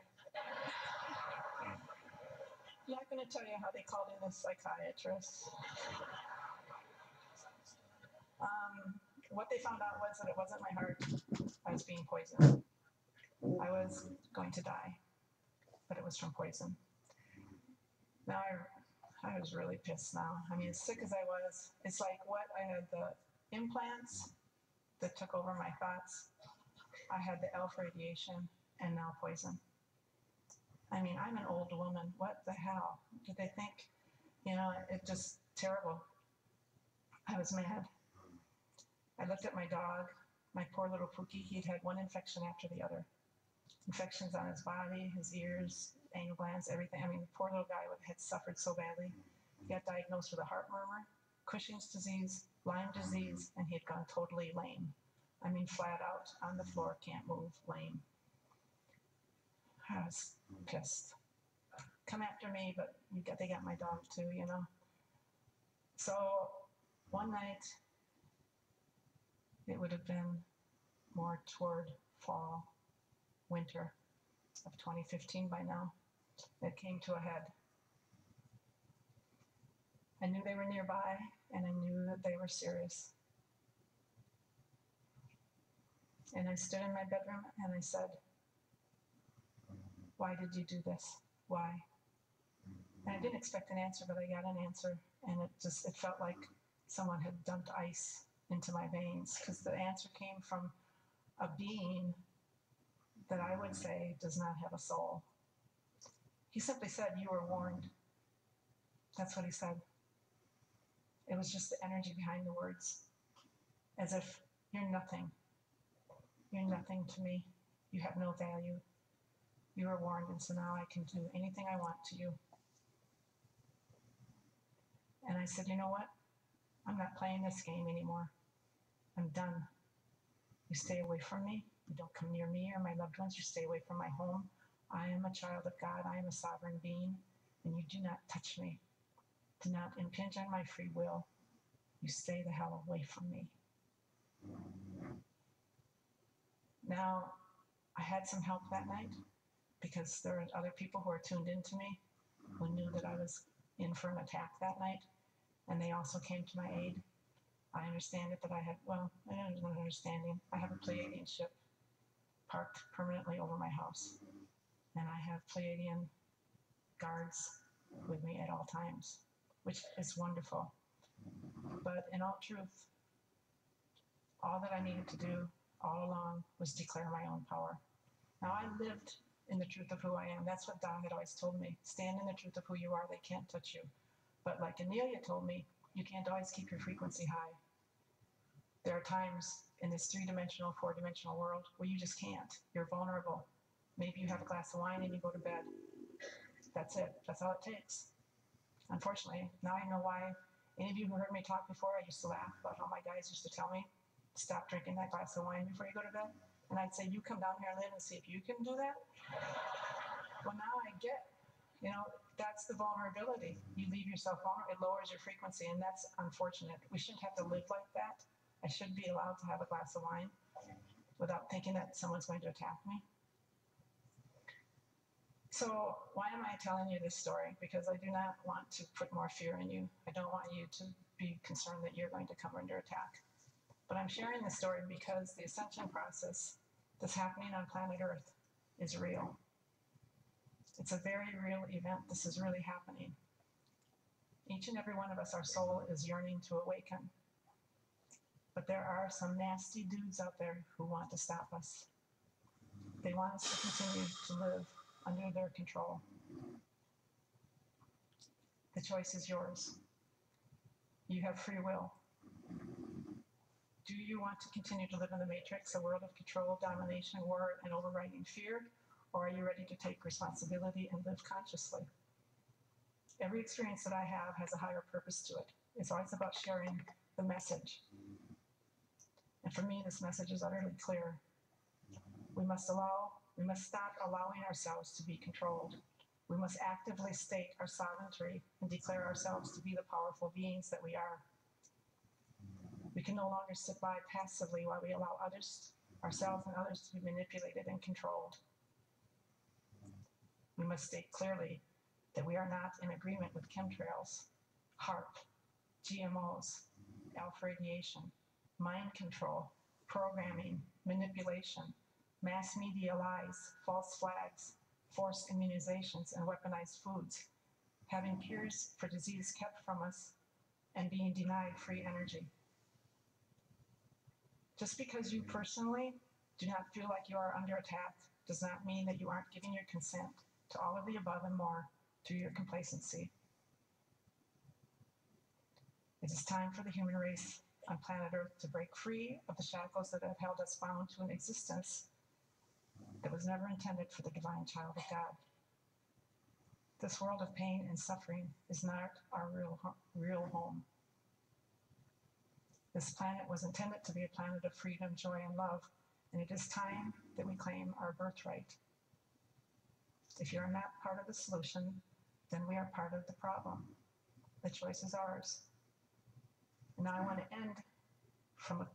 I'm not going to tell you how they called in a psychiatrist. What they found out was that it wasn't my heart. I was being poisoned. I was going to die, but it was from poison. Now I was really pissed now. I mean, as sick as I was, it's like what? I had the implants that took over my thoughts. I had the ELF radiation and now poison. I mean, I'm an old woman. What the hell? Did they think? You know, it just terrible. I was mad. I looked at my dog, my poor little Pookie. He'd had one infection after the other. Infections on his body, his ears, anal glands, everything. I mean, the poor little guy had suffered so badly. He got diagnosed with a heart murmur, Cushing's disease, Lyme disease, and he had gone totally lame. I mean, flat out on the floor, can't move, lame. I was pissed. Come after me, but they got my dog too, you know. So one night, it would have been more toward fall, winter of 2015 by now, it came to a head. I knew they were nearby, and I knew that they were serious. And I stood in my bedroom and I said, why did you do this? Why? And I didn't expect an answer, but I got an answer, and it felt like someone had dumped ice into my veins, because the answer came from a being that I would say does not have a soul. He simply said, you were warned. That's what he said. It was just the energy behind the words, as if you're nothing. You're nothing to me. You have no value. You were warned, and so now I can do anything I want to you. And I said, you know what? I'm not playing this game anymore. I'm done. You stay away from me. You don't come near me or my loved ones. You stay away from my home. I am a child of God. I am a sovereign being, and you do not touch me. Do not impinge on my free will. You stay the hell away from me. Now, I had some help that night, because there were other people who were tuned into me who knew that I was in for an attack that night, and they also came to my aid. I understand it that I had, well, I don't know understanding. I have a Pleiadian ship parked permanently over my house, and I have Pleiadian guards with me at all times, which is wonderful. But in all truth, all that I needed to do all along was declare my own power. Now, I lived in the truth of who I am. That's what Don had always told me. Stand in the truth of who you are. They can't touch you. But like Amelia told me, you can't always keep your frequency high. There are times in this three-dimensional, four-dimensional world where you just can't. You're vulnerable. Maybe you have a glass of wine and you go to bed. That's it. That's all it takes. Unfortunately, now I know why. Any of you who heard me talk before, I used to laugh about how my guys used to tell me, stop drinking that glass of wine before you go to bed. And I'd say, you come down here and live and see if you can do that. Well, now I get, that's the vulnerability. You leave yourself vulnerable, it lowers your frequency, and that's unfortunate. We shouldn't have to live like that. I should be allowed to have a glass of wine without thinking that someone's going to attack me. So why am I telling you this story? Because I do not want to put more fear in you. I don't want you to be concerned that you're going to come under attack. But I'm sharing this story because the ascension process that's happening on planet Earth is real. It's a very real event. This is really happening. Each and every one of us, our soul is yearning to awaken. But there are some nasty dudes out there who want to stop us. They want us to continue to live under their control. The choice is yours. You have free will. Do you want to continue to live in the matrix, a world of control, domination, war, and overriding fear? Or are you ready to take responsibility and live consciously? Every experience that I have has a higher purpose to it. It's always about sharing the message. And for me, this message is utterly clear. We must stop allowing ourselves to be controlled. We must actively state our sovereignty and declare ourselves to be the powerful beings that we are. We can no longer sit by passively while we allow ourselves and others to be manipulated and controlled. We must state clearly that we are not in agreement with chemtrails, HAARP, GMOs, alpha radiation, mind control, programming, manipulation, mass media lies, false flags, forced immunizations, and weaponized foods, having cures for disease kept from us, and being denied free energy. Just because you personally do not feel like you are under attack does not mean that you aren't giving your consent to all of the above and more through your complacency. It is time for the human race on planet Earth to break free of the shackles that have held us bound to an existence that was never intended for the divine child of God. This world of pain and suffering is not our real home. This planet was intended to be a planet of freedom, joy, and love, and it is time that we claim our birthright. If you're not part of the solution, then we are part of the problem. The choice is ours. And now I want to end from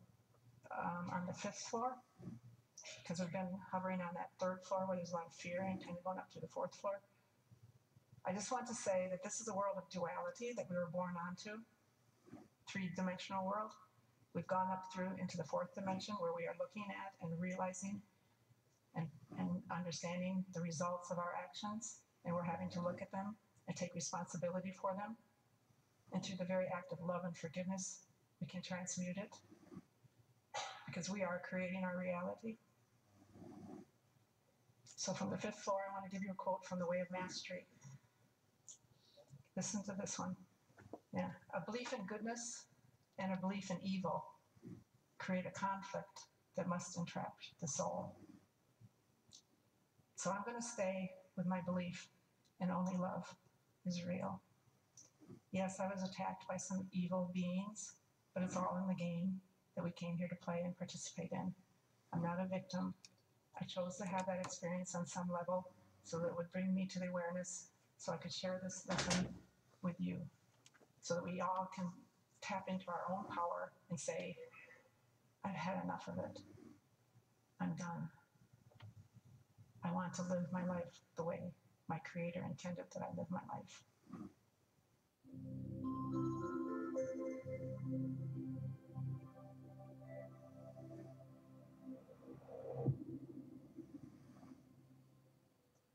on the 5th floor, because we've been hovering on that 3rd floor where there's a lot of fear and kind of going up to the 4th floor. I just want to say that this is a world of duality that we were born onto, 3-dimensional world. We've gone up through into the 4th dimension where we are looking at and realizing and understanding the results of our actions, and we're having to look at them and take responsibility for them. And through the very act of love and forgiveness, we can transmute it, because we are creating our reality. So from the 5th floor, I want to give you a quote from The Way of Mastery. Listen to this one. Yeah. A belief in goodness and a belief in evil create a conflict that must entrap the soul. So I'm going to stay with my belief in only love is real. Yes, I was attacked by some evil beings, but it's all in the game that we came here to play and participate in. I'm not a victim. I chose to have that experience on some level so that it would bring me to the awareness so I could share this lesson with you, so that we all can tap into our own power and say, I've had enough of it. I'm done. I want to live my life the way my Creator intended that I live my life.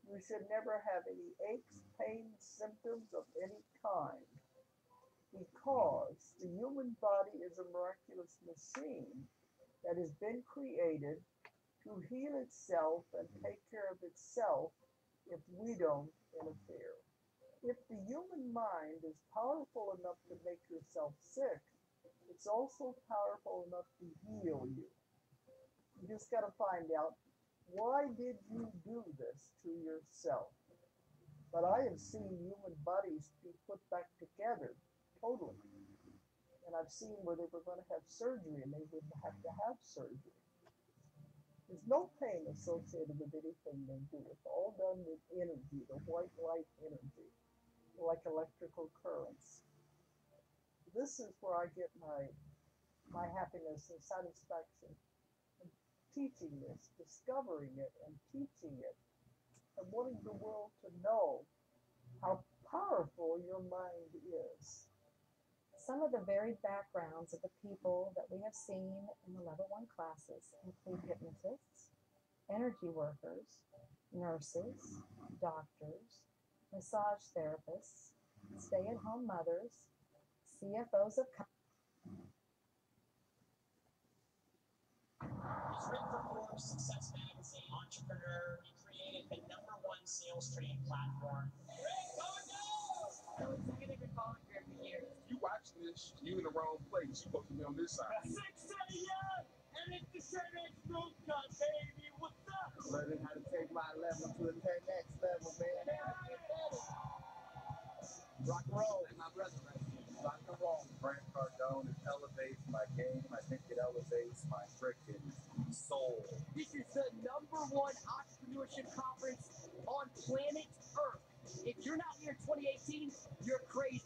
We should never have any aches, pains, symptoms of any kind, because the human body is a miraculous machine that has been created to heal itself and take care of itself if we don't interfere. If the human mind is powerful enough to make yourself sick, it's also powerful enough to heal you. You just got to find out, why did you do this to yourself? But I have seen human bodies be put back together totally. And I've seen where they were going to have surgery and they wouldn't have to have surgery. There's no pain associated with anything they do. It's all done with energy, the white light energy, like electrical currents. This is where I get my happiness and satisfaction. Teaching this, discovering it, and teaching it, and wanting the world to know how powerful your mind is. Some of the varied backgrounds of the people that we have seen in the level 1 classes include hypnotists, energy workers, nurses, doctors, massage therapists, stay-at-home mothers, CFOs of He's written for Forbes, Success Magazine, entrepreneur. He created the #1 sales training platform. So excited to volunteer for years. You watching this, you in the wrong place. You supposed to be on this side. 6 a.m. and it's the Shred X Group Cut, baby. What's up? Learning how to take my level to the next level, man. Rock and roll. My brother right here. Rock and roll. Grant Cardone, it elevates my game. I think it elevates my freaking soul. This is the #1 entrepreneurship conference on planet Earth. If you're not here in 2018, you're crazy.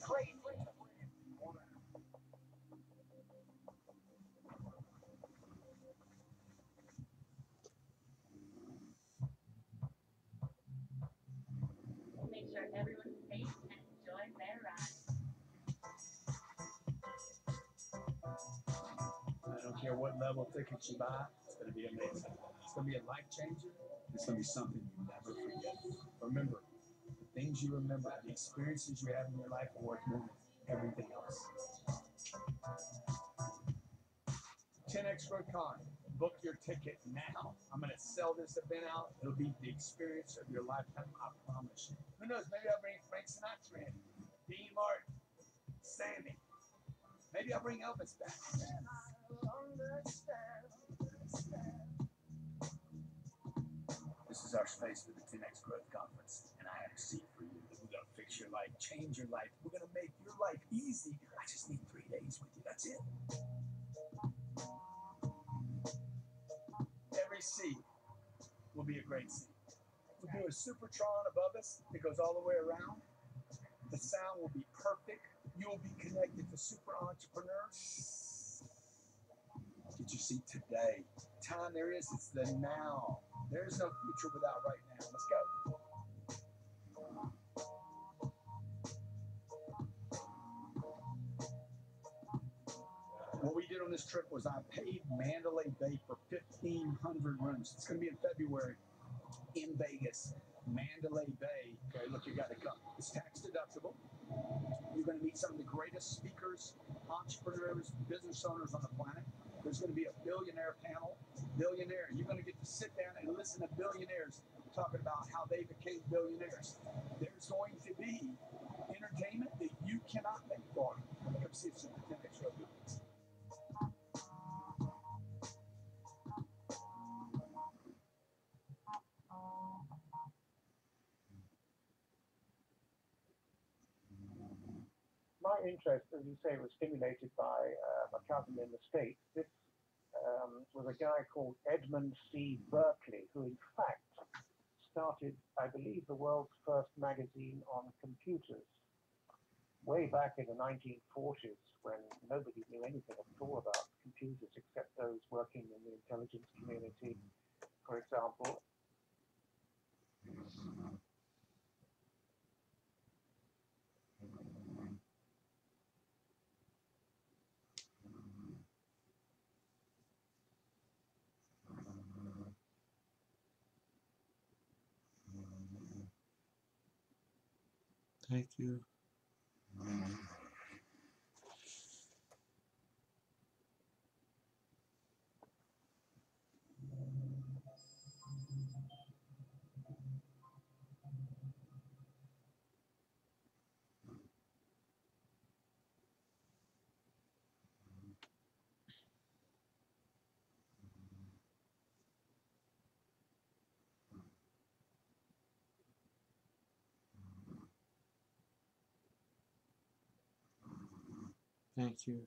Make sure everyone's safe and enjoy their ride. I don't care what level ticket you buy, it's going to be amazing. It's going to be a life changer. It's going to be something you never forget. Remember, the things you remember, the experiences you have in your life are worth more than everything else. 10X Growth Con, Book your ticket now. I'm going to sell this event out. It'll be the experience of your lifetime, I promise you. Who knows? Maybe I'll bring Frank Sinatra in, Dean Martin, Sammy. Maybe I'll bring Elvis back. This is our space for the 10X Growth Conference, and I have a seat for you. We're going to fix your life, change your life. We're going to make your life easy. I just need 3 days with you. That's it. Every seat will be a great seat. We'll do a Supertron above us that goes all the way around. The sound will be perfect. You'll be connected to super entrepreneurs. Get your seat today. Time there is, it's the now. There's no future without right now. Let's go. What we did on this trip was I paid Mandalay Bay for 1,500 rooms. It's going to be in February in Vegas. Mandalay Bay. Okay, look, you got to come. It's tax deductible. You're going to meet some of the greatest speakers, entrepreneurs, business owners on the planet. There's going to be a billionaire panel. Billionaire. You're going to get to sit down and listen to billionaires talking about how they became billionaires. There's going to be entertainment that you cannot pay for. Come see us at the 10X Show. My interest, as you say, was stimulated by my cousin in the States. This was a guy called Edmund C. Berkeley, who in fact started, I believe, the world's first magazine on computers way back in the 1940s, when nobody knew anything at all about computers except those working in the intelligence community, for example. Thank you. Thank you.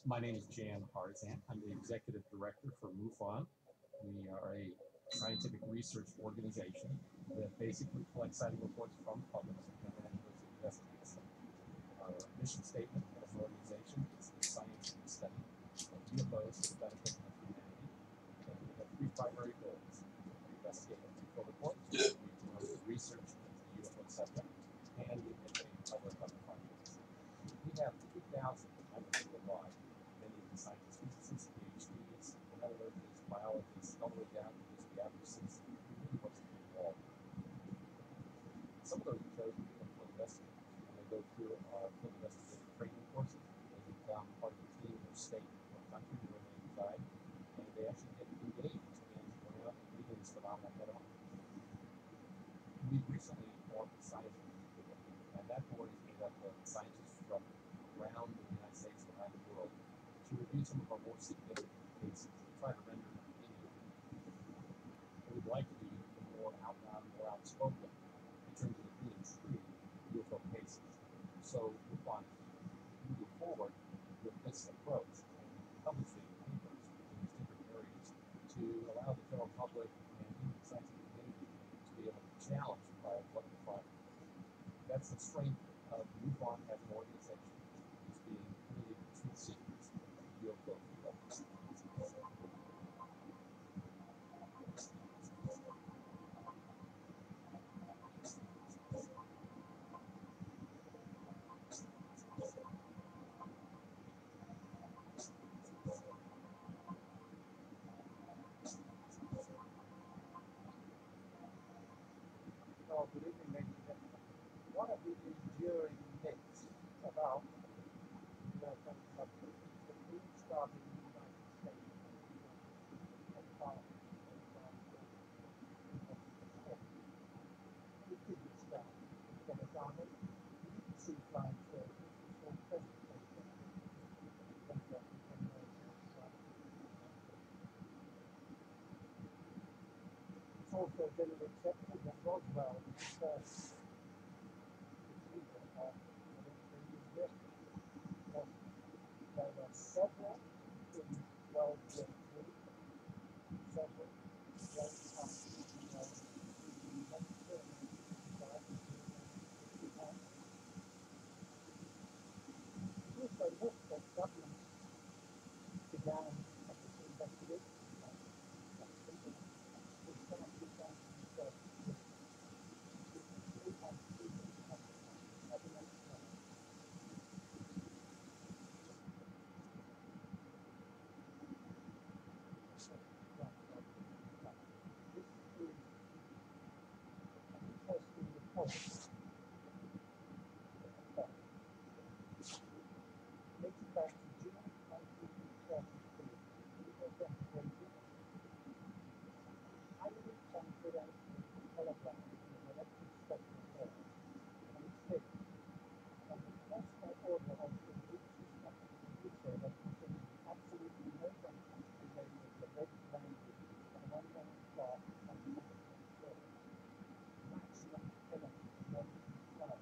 My name is Jan Harzan. I'm the executive director for MUFON. We are a scientific research organization that basically collects sighting reports from the public and then investigates them. Our mission statement as an organization is the science and study of UFOs for the benefit of humanity. And we have 3 primary goals: investigate UFO reports, we promote research into the UFO subject, and we maintain public findings. We have 2,000 members worldwide. Many of the scientists, physicists, PhDs, metallurgists, biologists, all the way down to just the average citizen who wants to be involved. Some of those are chosen to become field investigators, and they go through our field investigator training courses. They become part of the team or state or country where they reside, and they actually get engaged in going out and meeting this phenomenon head on. We recently formed the Science Review Board, and that board is made up of scientists from around the United States and around the world to review some of our more significant cases and try to render an opinion. What we'd like to do is be more out loud, more outspoken in terms of being true UFO cases. So we want to move forward with this approach and publishing papers in these different areas to allow the general public and even the scientific community to be able to challenge by what we find. That's the strength of MUFON as an organization. started in the United States. It didn't start in Venice Army. You didn't see flying saucers until present day. It's also generally accepted that Roswell was the first receiver of military aggression. There were several in World War II, several very times in World War II. Also looked that governments began to investigate. Dating back to June 1933, it was demonstrated highly confidential telegram in the electric spectrum area, and it said, on the personal order of the British producer that contained absolutely no mention to be made of the red language of an unknown class of scientific service. Maximum penalty not required.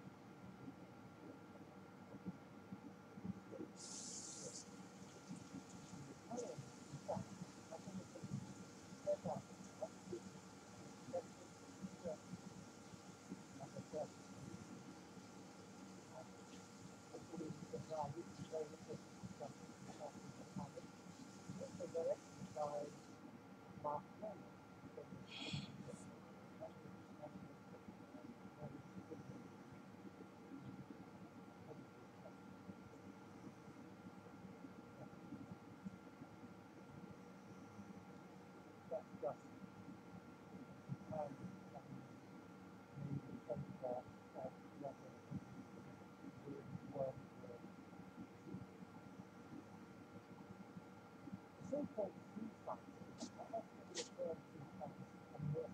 So-called food fighters are often referred to as amorphous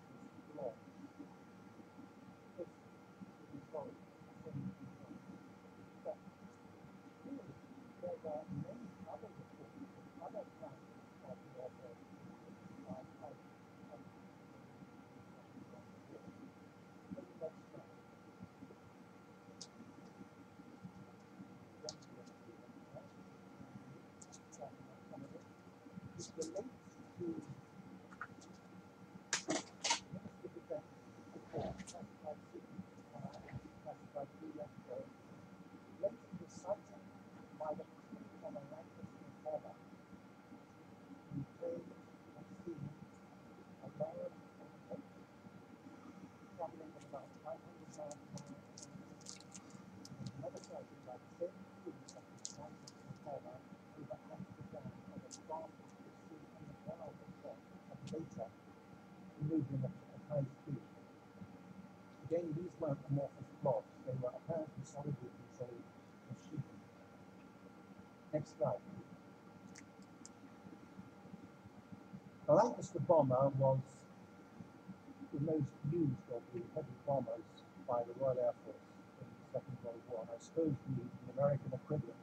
blobs. This is involved in but really there are many other reports of other kinds of warfare. It relates to Minister Defense report classified classified US relates to the sighting by the crew of a Lancaster bomber who claimed to have seen a large object traveling at about 500 miles an hour. Another sighting by the same crew of the Lancaster bomber over Amsterdam of a bomb seen on the ground itself and later moving at high speed. Again, these weren't amorphous blobs, they were apparently solidly controlled machines. Next slide. The Lancaster bomber was the most used of the heavy bombers by the Royal Air Force in the Second World War, and I suppose the American equivalent.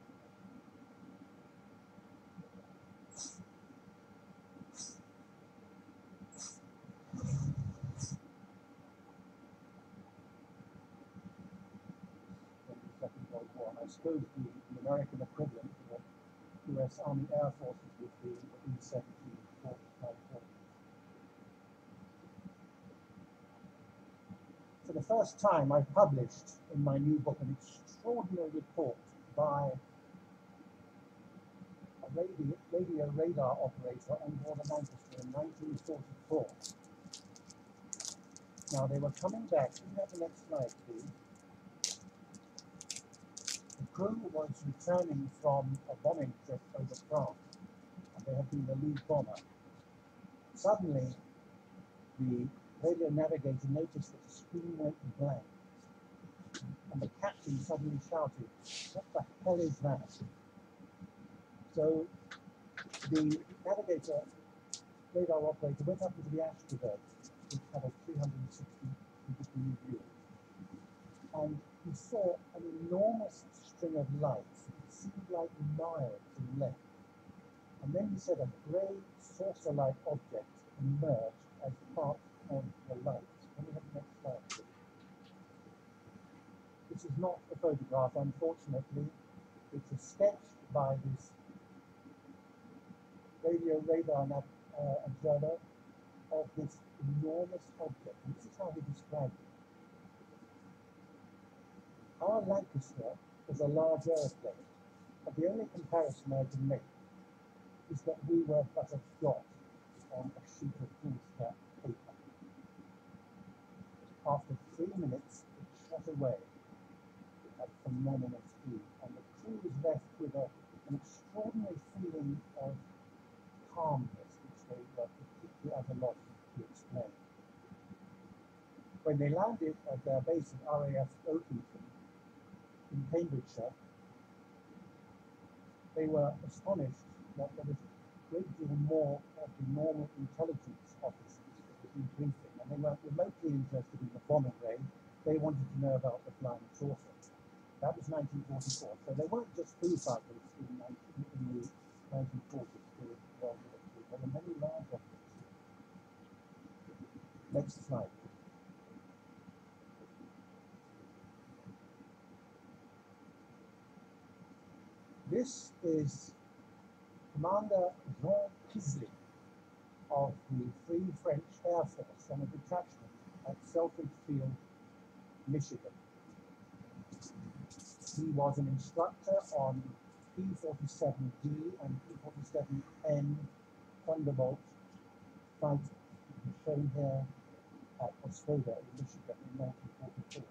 I suppose the American equivalent of what US Army Air Forces would be in 1745. For the first time, I published in my new book an extraordinary report by a radio radar operator on board a Lancaster in 1944. Now they were coming back. Can you have the next slide, please? The crew was returning from a bombing trip over France, and they had been the lead bomber. Suddenly, the radio navigator noticed that the screen went blank, and the captain suddenly shouted, "What the hell is that?" So The navigator, radar operator, went up into the asteroid, which had a 360-degree view, and he saw an enormous string of lights. It seemed like miles in length. And then he said a grey saucer-like object emerged as part of the lights. Can we have the next slide, please? This is not a photograph, unfortunately. It's a sketch by this radio radar observer of this enormous object. And this is how he described it. Our Lancaster was a large aeroplane, but the only comparison I can make is that we were but a dot on a sheet of foolscap paper. After 3 minutes, it shot away at phenomenal speed, and the crew was left with an extraordinary feeling of calmness, which they were completely at a loss to explain. When they landed at their base at RAF Oakington in Cambridgeshire, they were astonished that there was a great deal more of the normal intelligence officers that were debriefing, and they weren't remotely interested in the bombing raid. They wanted to know about the flying saucer. That was 1944, so they weren't just foo fighters in the 1940s who were involved with it. There were many large officers. Next slide. This is Commander Jean Kisling of the Free French Air Force on a detachment at Selfridge Field, Michigan. He was an instructor on P-47D and P-47N Thunderbolt fighters. He's shown here at Oswego in Michigan in 1944.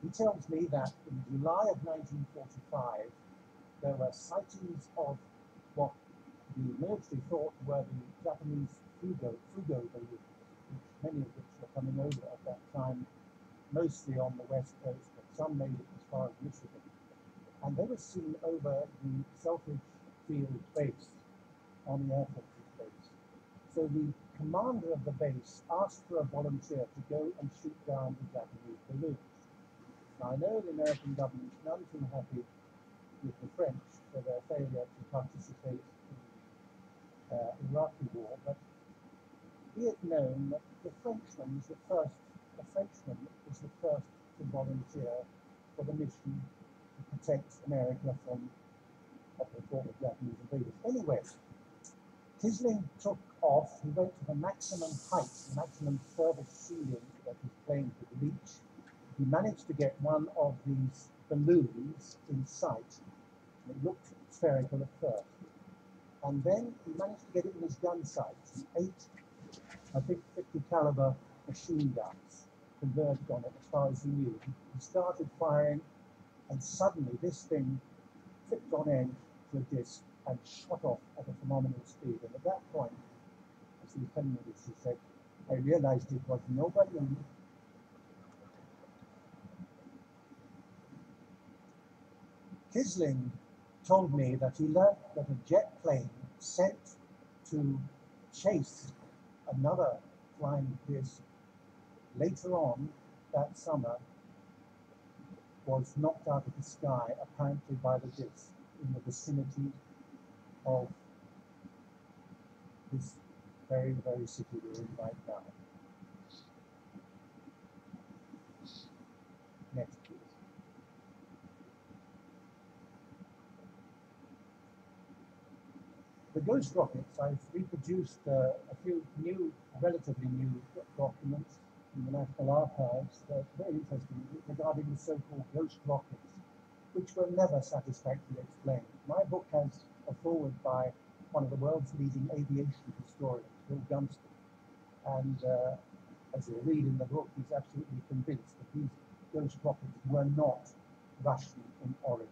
He tells me that in July of 1945, there were sightings of what the military thought were the Japanese Fugo balloons, many of which were coming over at that time, mostly on the west coast, but some made it as far as Michigan. And they were seen over the Selfridge Field base on the Air Force's base. So the commander of the base asked for a volunteer to go and shoot down the Japanese balloons. Now, I know the American government is none too happy with the French for their failure to participate in the Iraqi war, but be it known that the Frenchman was the first to volunteer for the mission to protect America from what they thought were Japanese invaders. Anyway, Kisling took off. He went to the maximum height, the maximum service ceiling that his plane could reach. He managed to get one of these balloons in sight. It looked spherical at first. And then he managed to get it in his gun sights. 8, I think, 50 caliber machine guns converged on it as far as he knew. He started firing, and suddenly this thing flipped on end to a disc and shot off at a phenomenal speed. And at that point, as he was telling me this, he said, I realized it was no balloon. Kisling told me that he learned that a jet plane sent to chase another flying disc later on that summer was knocked out of the sky, apparently by the disc, in the vicinity of this very, very city we're in right now. Next, please. The ghost rockets, I've reproduced a few new, relatively new documents in the National Archives that are very interesting regarding the so-called ghost rockets, which were never satisfactorily explained. My book has a foreword by one of the world's leading aviation historians, Bill Gunston, and as you'll read in the book, he's absolutely convinced that these ghost rockets were not Russian in origin.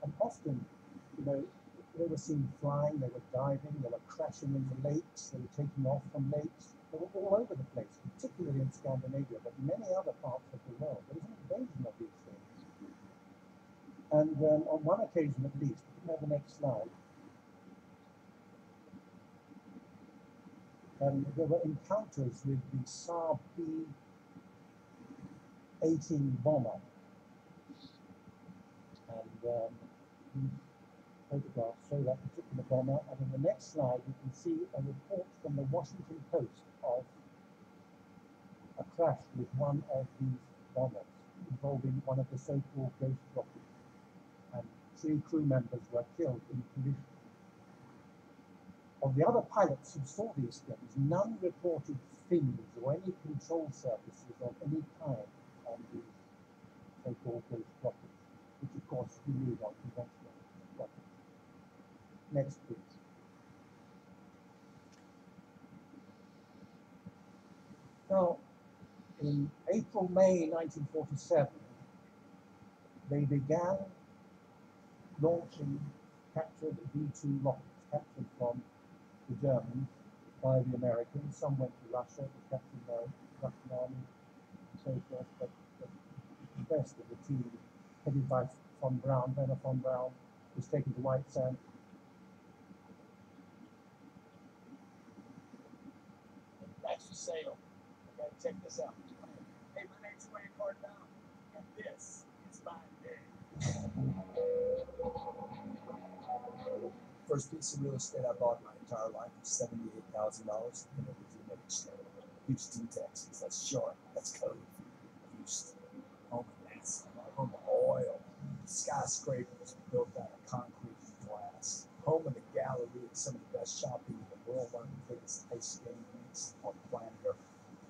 And often, you know, they were seen flying, they were diving, they were crashing into lakes, they were taking off from lakes. They were all over the place, particularly in Scandinavia, but many other parts of the world. There was an invasion of these things. And on one occasion at least, if you can have the next slide, there were encounters with the Saab B-18 bomber. And these photographs show that particular bomber. And in the next slide, you can see a report from the Washington Post of a crash with one of these bombers involving one of the so-called ghost rockets. And 3 crew members were killed in the collision. Of the other pilots who saw these things, none reported fins or any control surfaces of any kind on these so-called ghost rockets, which of course you need on conventional rockets. Next, please. Now, in April, May 1947, they began launching captured V-2 rockets, captured from the Germans by the Americans. Some went to Russia, to capture the Russian army, and so forth, but the best of the team, headed by von Braun, Werner von Braun, was taken to White Sands. That's the sail. Okay, check this out. Hey, my name's Wayne Cardone, and this is my day. First piece of real estate I bought in my entire life was $78,000 in a Louisiana state. Houston, Texas. That's short. That's code. Houston. Home of NASA. Home of oil. Skyscrapers built out of concrete and glass. Home of the gallery and some of the best shopping in the world. One of the biggest ice skating rinks on planet Earth.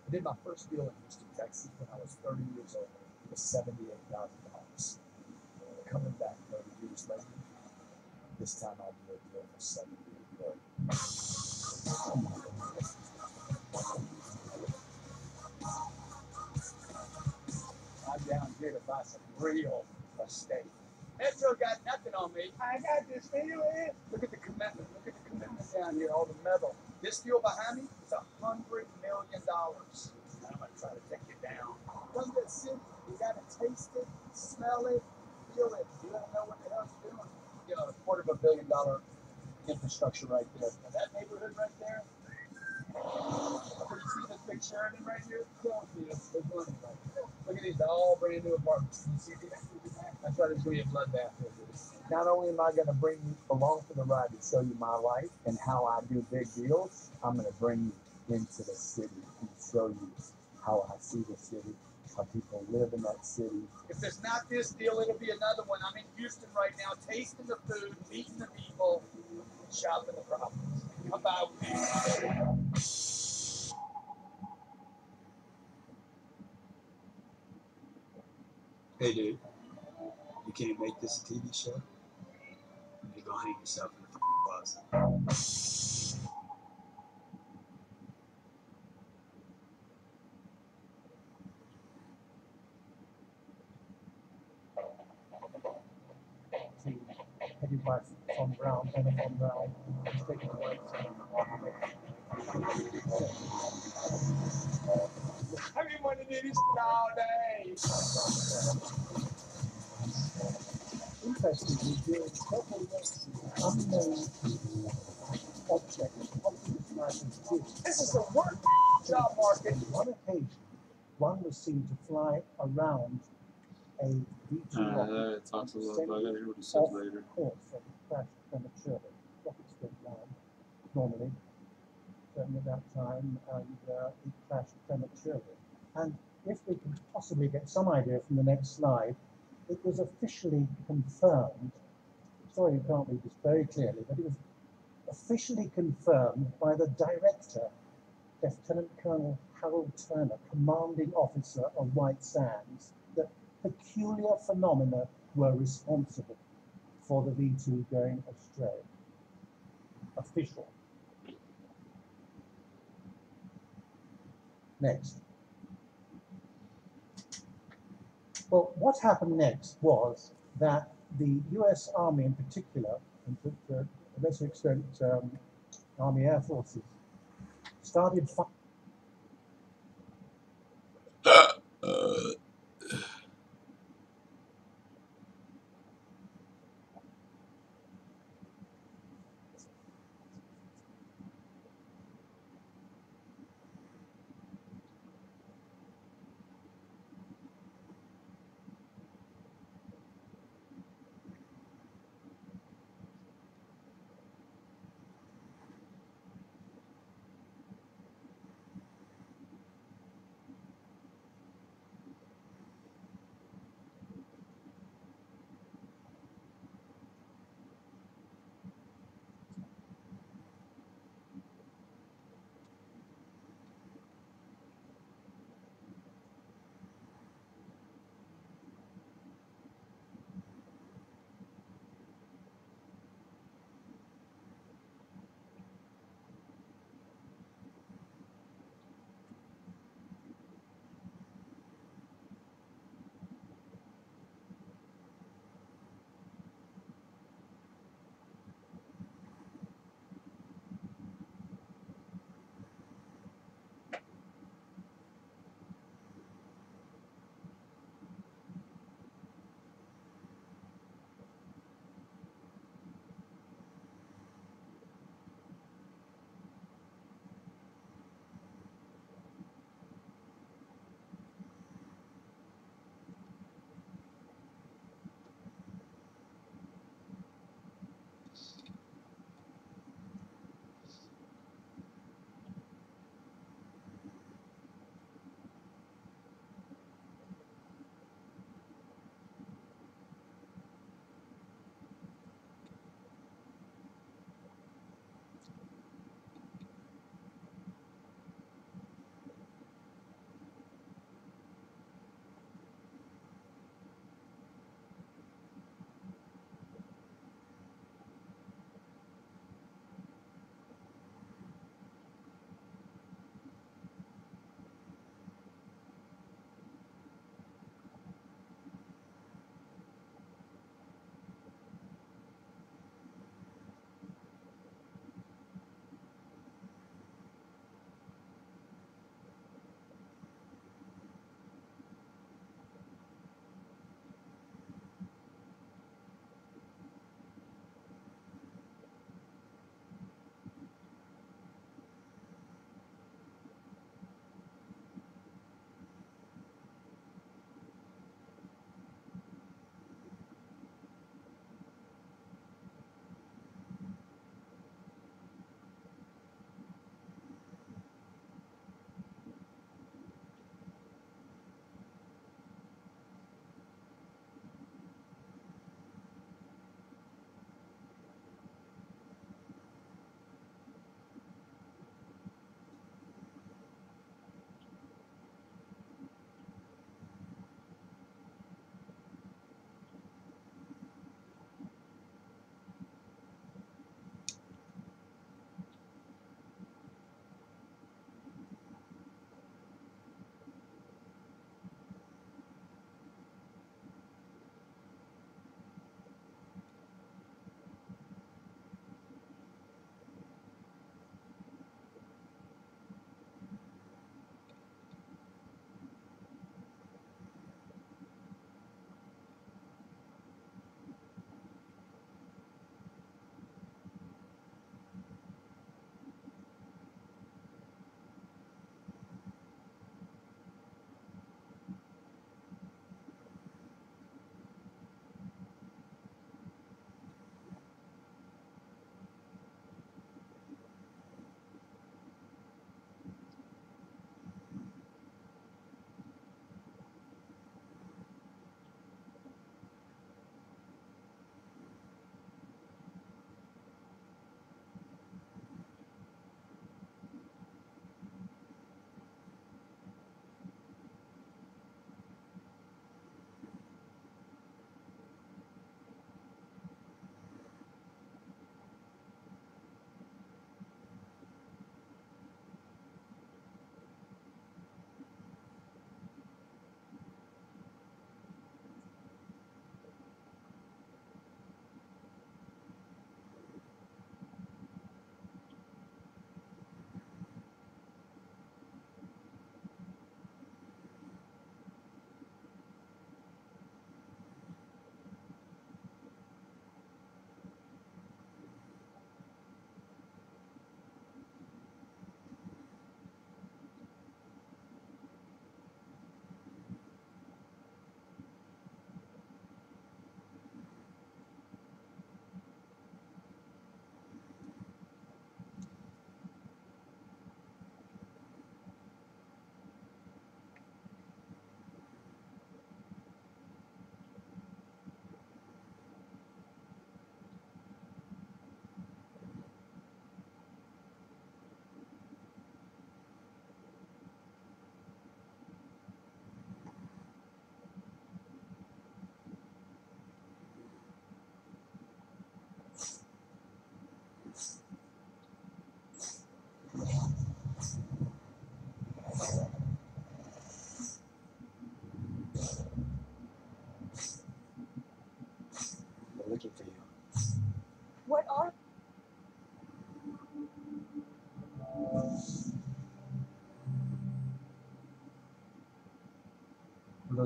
I did my first deal in Houston, Texas when I was 30 years old. It was $78,000. Coming back 30 years later, this time I'll do a deal for $78,000. I'm down here to buy some real estate. Metro got nothing on me. I got this feeling. Look at the commitment. Look at the commitment down here, all the metal. This deal behind me is $100 million. I'm going to try to take you down. Come to the city. You got to taste it, smell it, feel it. You don't know what the hell you're doing. You know, $250 million infrastructure right there. And that neighborhood right there, you see this big Sheridan right here? There's money right there. Look at these, all brand new apartments. Can you see these? That's why there's going to be a bloodbath here. Not only am I going to bring you along for the ride to show you my life and how I do big deals, I'm going to bring you into the city and show you how I see the city, how people live in that city. If it's not this deal, it'll be another one. I'm in Houston right now, tasting the food, meeting the people, shopping the properties. Come by with me. Hey, dude, you can't make this a TV show? You go hang yourself in the closet. Headed by von Braun, Werner von Braun, was taken to White Sands. I've been wanting to do this all day. Interestingly, during several months, unknown objects often described as gifts. This is the worst job market. On one occasion, one was seen to fly around a V-2 rocket It talks a lot, sent but I gotta hear what he says off later. course and crashed prematurely. Rockets don't land normally, certainly at that time, and it crashed prematurely. And if we can possibly get some idea from the next slide, it was officially confirmed. Sorry, you can't read this very clearly, but it was officially confirmed by the director, Lieutenant Colonel Harold Turner, commanding officer of White Sands, that peculiar phenomena were responsible for the V-2 going astray. Official. Next. Well, what happened next was that the US Army in particular, and to a lesser extent Army Air Forces, started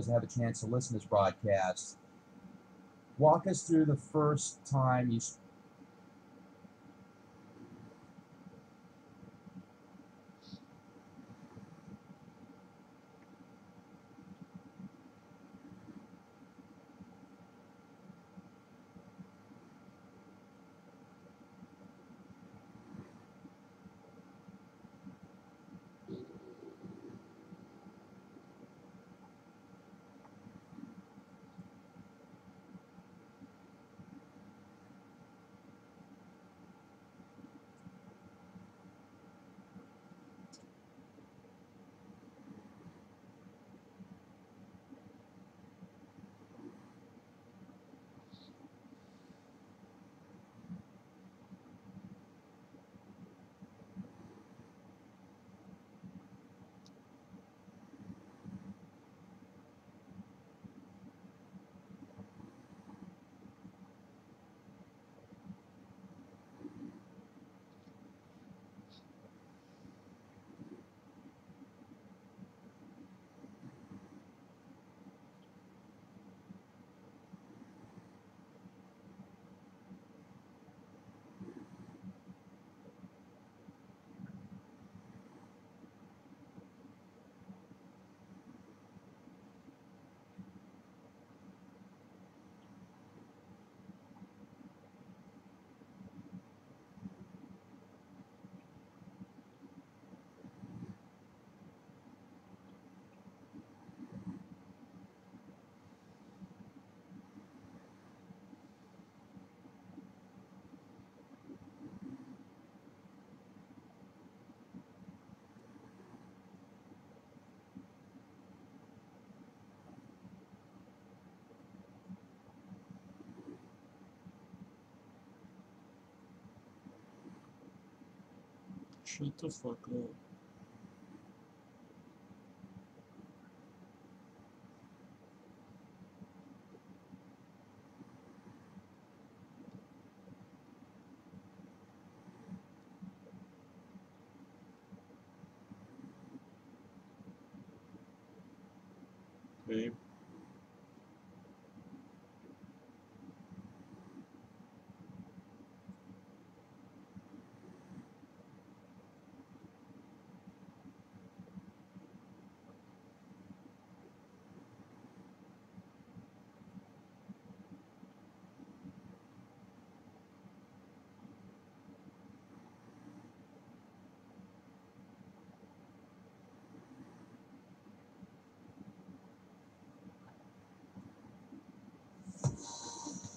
doesn't have a chance to listen to this broadcast, walk us through the first time you. Shut the fuck up. Babe.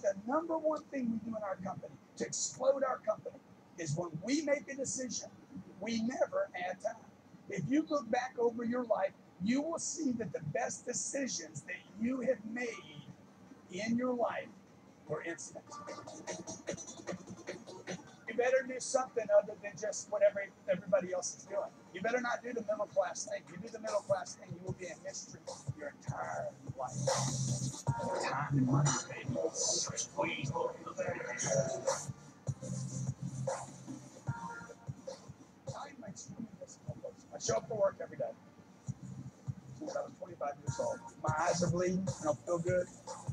The number one thing we do in our company to explode our company is when we make a decision, we never add time. If you look back over your life, you will see that the best decisions that you have made in your life were instant. You better do something other than just what everybody else is doing. You better not do the middle class thing. You do the middle class thing, you will be in mystery your entire life. Time and money, baby. Squeeze. I show up to work every day. Since I was 25 years old. My eyes are bleeding, I don't feel good.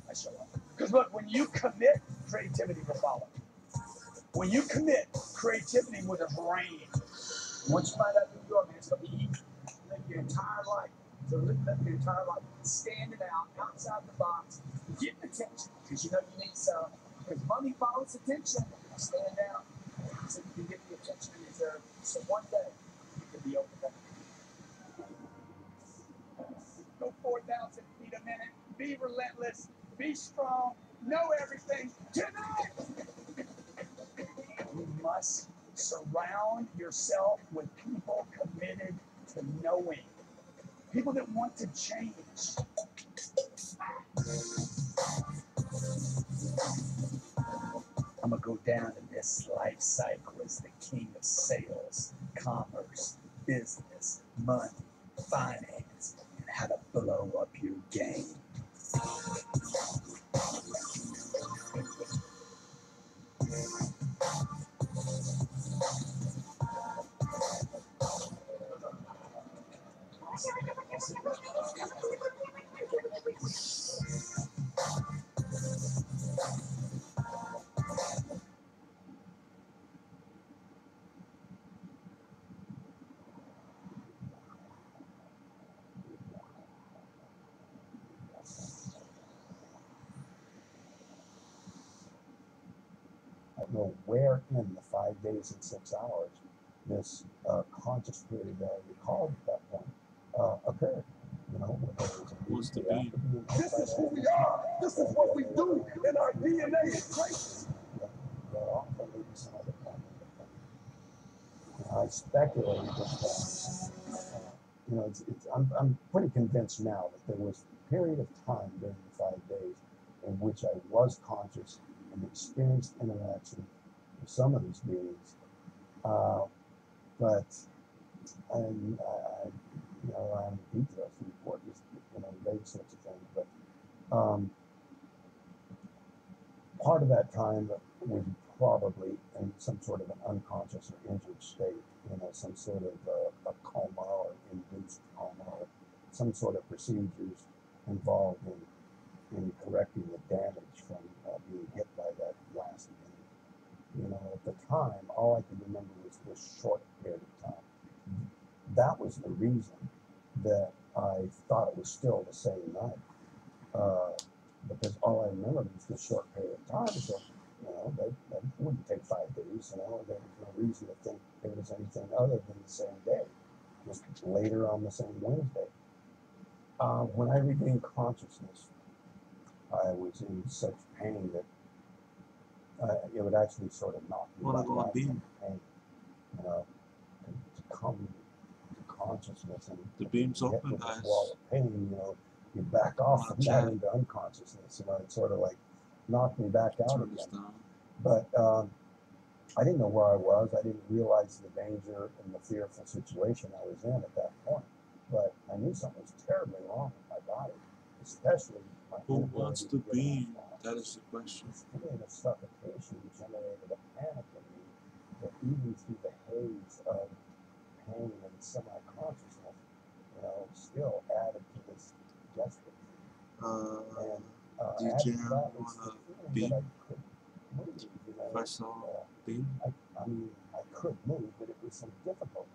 I show up. Because look, when you commit, creativity will follow. When you commit, creativity will just rain. Once you find out who you are, man, it's going to be easy. Live your entire life. So live your entire life standing out, outside the box, getting attention, because you know you need some. Because money follows attention. Stand out so you can get the attention you deserve. So one day, you can be over there. Go 4,000 feet a minute. Be relentless. Be strong. Know everything. Tonight! You must surround yourself with people committed to knowing. People that want to change. I'm going to go down in this life cycle as the king of sales, commerce, business, money, finance, and how to blow up your game. know where in the 5 days and 6 hours this conscious period that I recalled at that point occurred. You know, whether it was immediately after being This is who we are. This is what we do in our DNA. It's great. Off, or maybe some other kind of thing. I speculated that, you know, I'm pretty convinced now that there was a period of time during the 5 days in which I was conscious and experienced interaction with some of these beings. But and you know, I have details to report, just, you know, those sorts of things. But part of that time was probably in some sort of an unconscious or injured state, you know, some sort of a coma or induced coma, or some sort of procedures involved in correcting the damage from being hit by that blast. And, you know, at the time, all I could remember was this short period of time. That was the reason that I thought it was still the same night, because all I remembered was this short period of time. So, you know, that wouldn't take 5 days. You know, there was no reason to think there was anything other than the same day, just later on the same Wednesday. When I regained consciousness, I was in such pain that it would actually sort of knock me back out of pain, you know, to come to consciousness and the beam's hit open, with this guys. wall of pain, you know, you back off from that into unconsciousness, you know, it sort of like knocked me back out again. But I didn't know where I was. I didn't realize the danger and the fearful situation I was in at that point. But I knew something was terribly wrong with my body, especially my Who wants to beam? That is the question. This feeling of suffocation generated a panic in me that even through the haze of pain and semi-consciousness, you know, still added to this desperate feeling. DJ, and that was the feeling beam? that I couldn't move, you know. If I saw beam? I mean, I could move, but it was some difficult.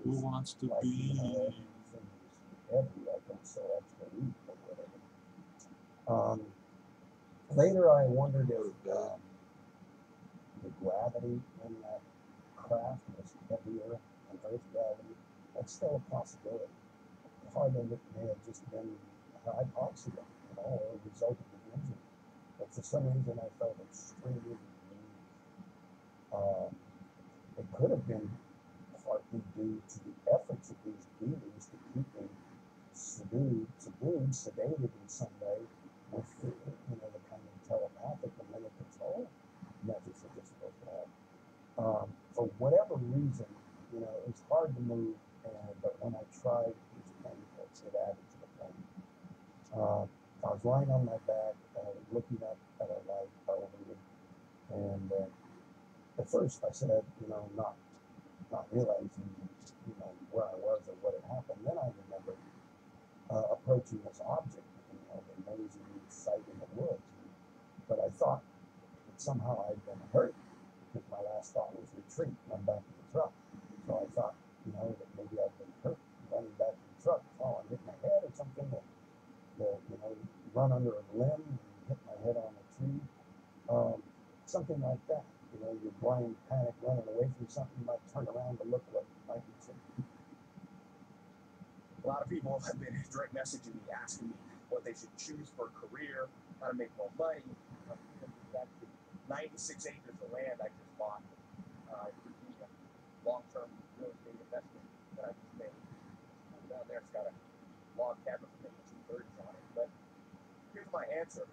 Who wants to like, beam? You know, everything was heavy, like I'm so extra weak or whatever. Later, I wondered if the gravity in that craft was heavier than Earth gravity. That's still a possibility. Part of it may have just been hypoxia, you know, or a result of the injury. But for some reason, I felt extremely weak. It could have been partly due to the efforts of these beings to keep me subdued, sedated in some way with the, you know, the kind of telepathic and mental control methods that they're supposed to have. For whatever reason, you know, it was hard to move, but when I tried, it was painful. It added to the pain. I was lying on my back, looking up at a light over me, and at first I said, you know, not realizing, you know, where I was or what had happened. Then I remembered approaching this object, you know, the amazing sight in the woods. But I thought that somehow I'd been hurt, because my last thought was retreat, run back to the truck. So I thought, you know, that maybe I'd been hurt, running back to the truck, fall and hit my head or something, that you know, run under a limb and hit my head on a tree, something like that. You know, your blind panic running away from something, you might turn around to look what might be something. A lot of people have been direct messaging me, asking me what they should choose for a career, how to make more money. That's 96 acres of land I just bought. Long-term real estate investment that I just made. Down there, it's got a log cabin for maybe 2 birds on it. But here's my answer.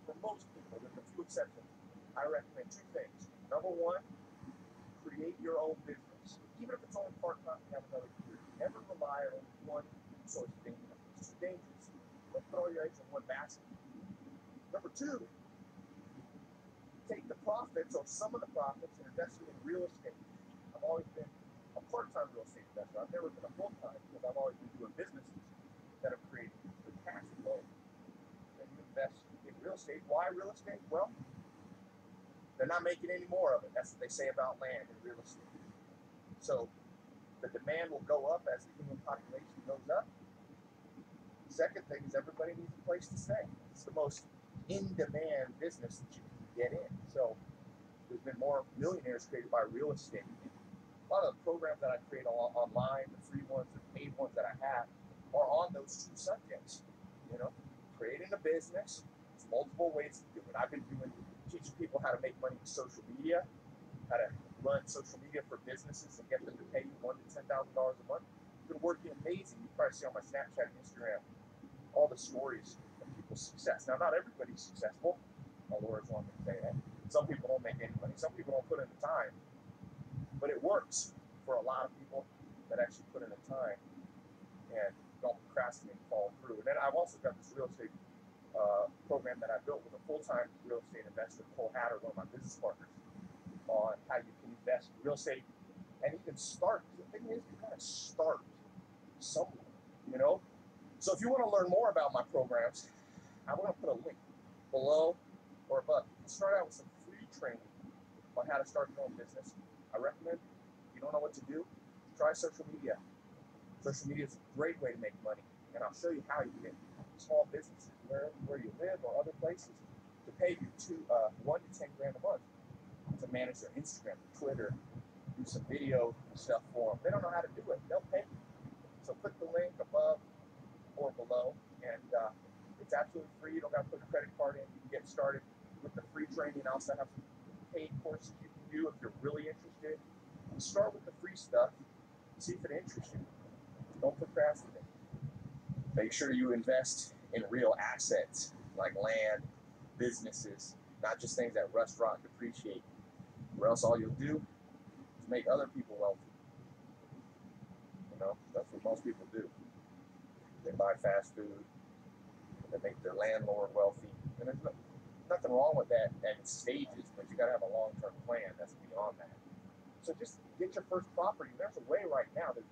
For most people, with a few exceptions, I recommend 2 things. Number 1, create your own business. Even if it's only part-time, you have another career. Never rely on one source of income. It's too dangerous. Don't throw your eggs in one basket. Number 2, take the profits or some of the profits and invest them in real estate. I've always been a part-time real estate investor. I've never been a full-time because I've always been doing businesses that have created good cash flow. And you invest in real estate. Why real estate? Well, they're not making any more of it. That's what they say about land and real estate. So the demand will go up as the human population goes up. Second thing is everybody needs a place to stay. It's the most in-demand business that you can get in. So there's been more millionaires created by real estate. A lot of the programs that I create online, the free ones, the paid ones that I have, are on those two subjects. You know, creating a business. There's multiple ways to do it. I've been teaching people how to make money with social media, how to run social media for businesses and get them to pay you $1,000 to $10,000 a month. It's been working amazing. You probably see on my Snapchat and Instagram all the stories of people's success. Now, not everybody's successful. My lawyers want me to say that. Some people don't make any money. Some people don't put in the time. But it works for a lot of people that actually put in the time and don't procrastinate and follow through. And then I've also got this real estate program that I built with a full-time real estate investor, Cole Hatter, one of my business partners, on how you can invest in real estate and even start. The thing is, you gotta start somewhere, you know? So if you want to learn more about my programs, I'm going to put a link below or above. You can start out with some free training on how to start your own business. I recommend, if you don't know what to do, try social media. Social media is a great way to make money, and I'll show you how you can get small businesses where you live or other places to pay you $1 to $10 grand a month to manage their Instagram, Twitter, do some video stuff for them. They don't know how to do it. They'll pay you. So click the link above or below, and it's absolutely free. You don't got to put a credit card in. You can get started with the free training. I also have some paid courses you can do if you're really interested. Start with the free stuff. See if it interests you. Don't procrastinate. Make sure you invest in real assets like land, businesses, not just things that rust, rot, and depreciate. Or else all you'll do is make other people wealthy. You know, that's what most people do. They buy fast food, they make their landlord wealthy. And there's nothing wrong with that at its stages, but you gotta have a long-term plan that's beyond that. So just get your first property. There's a way right now, there's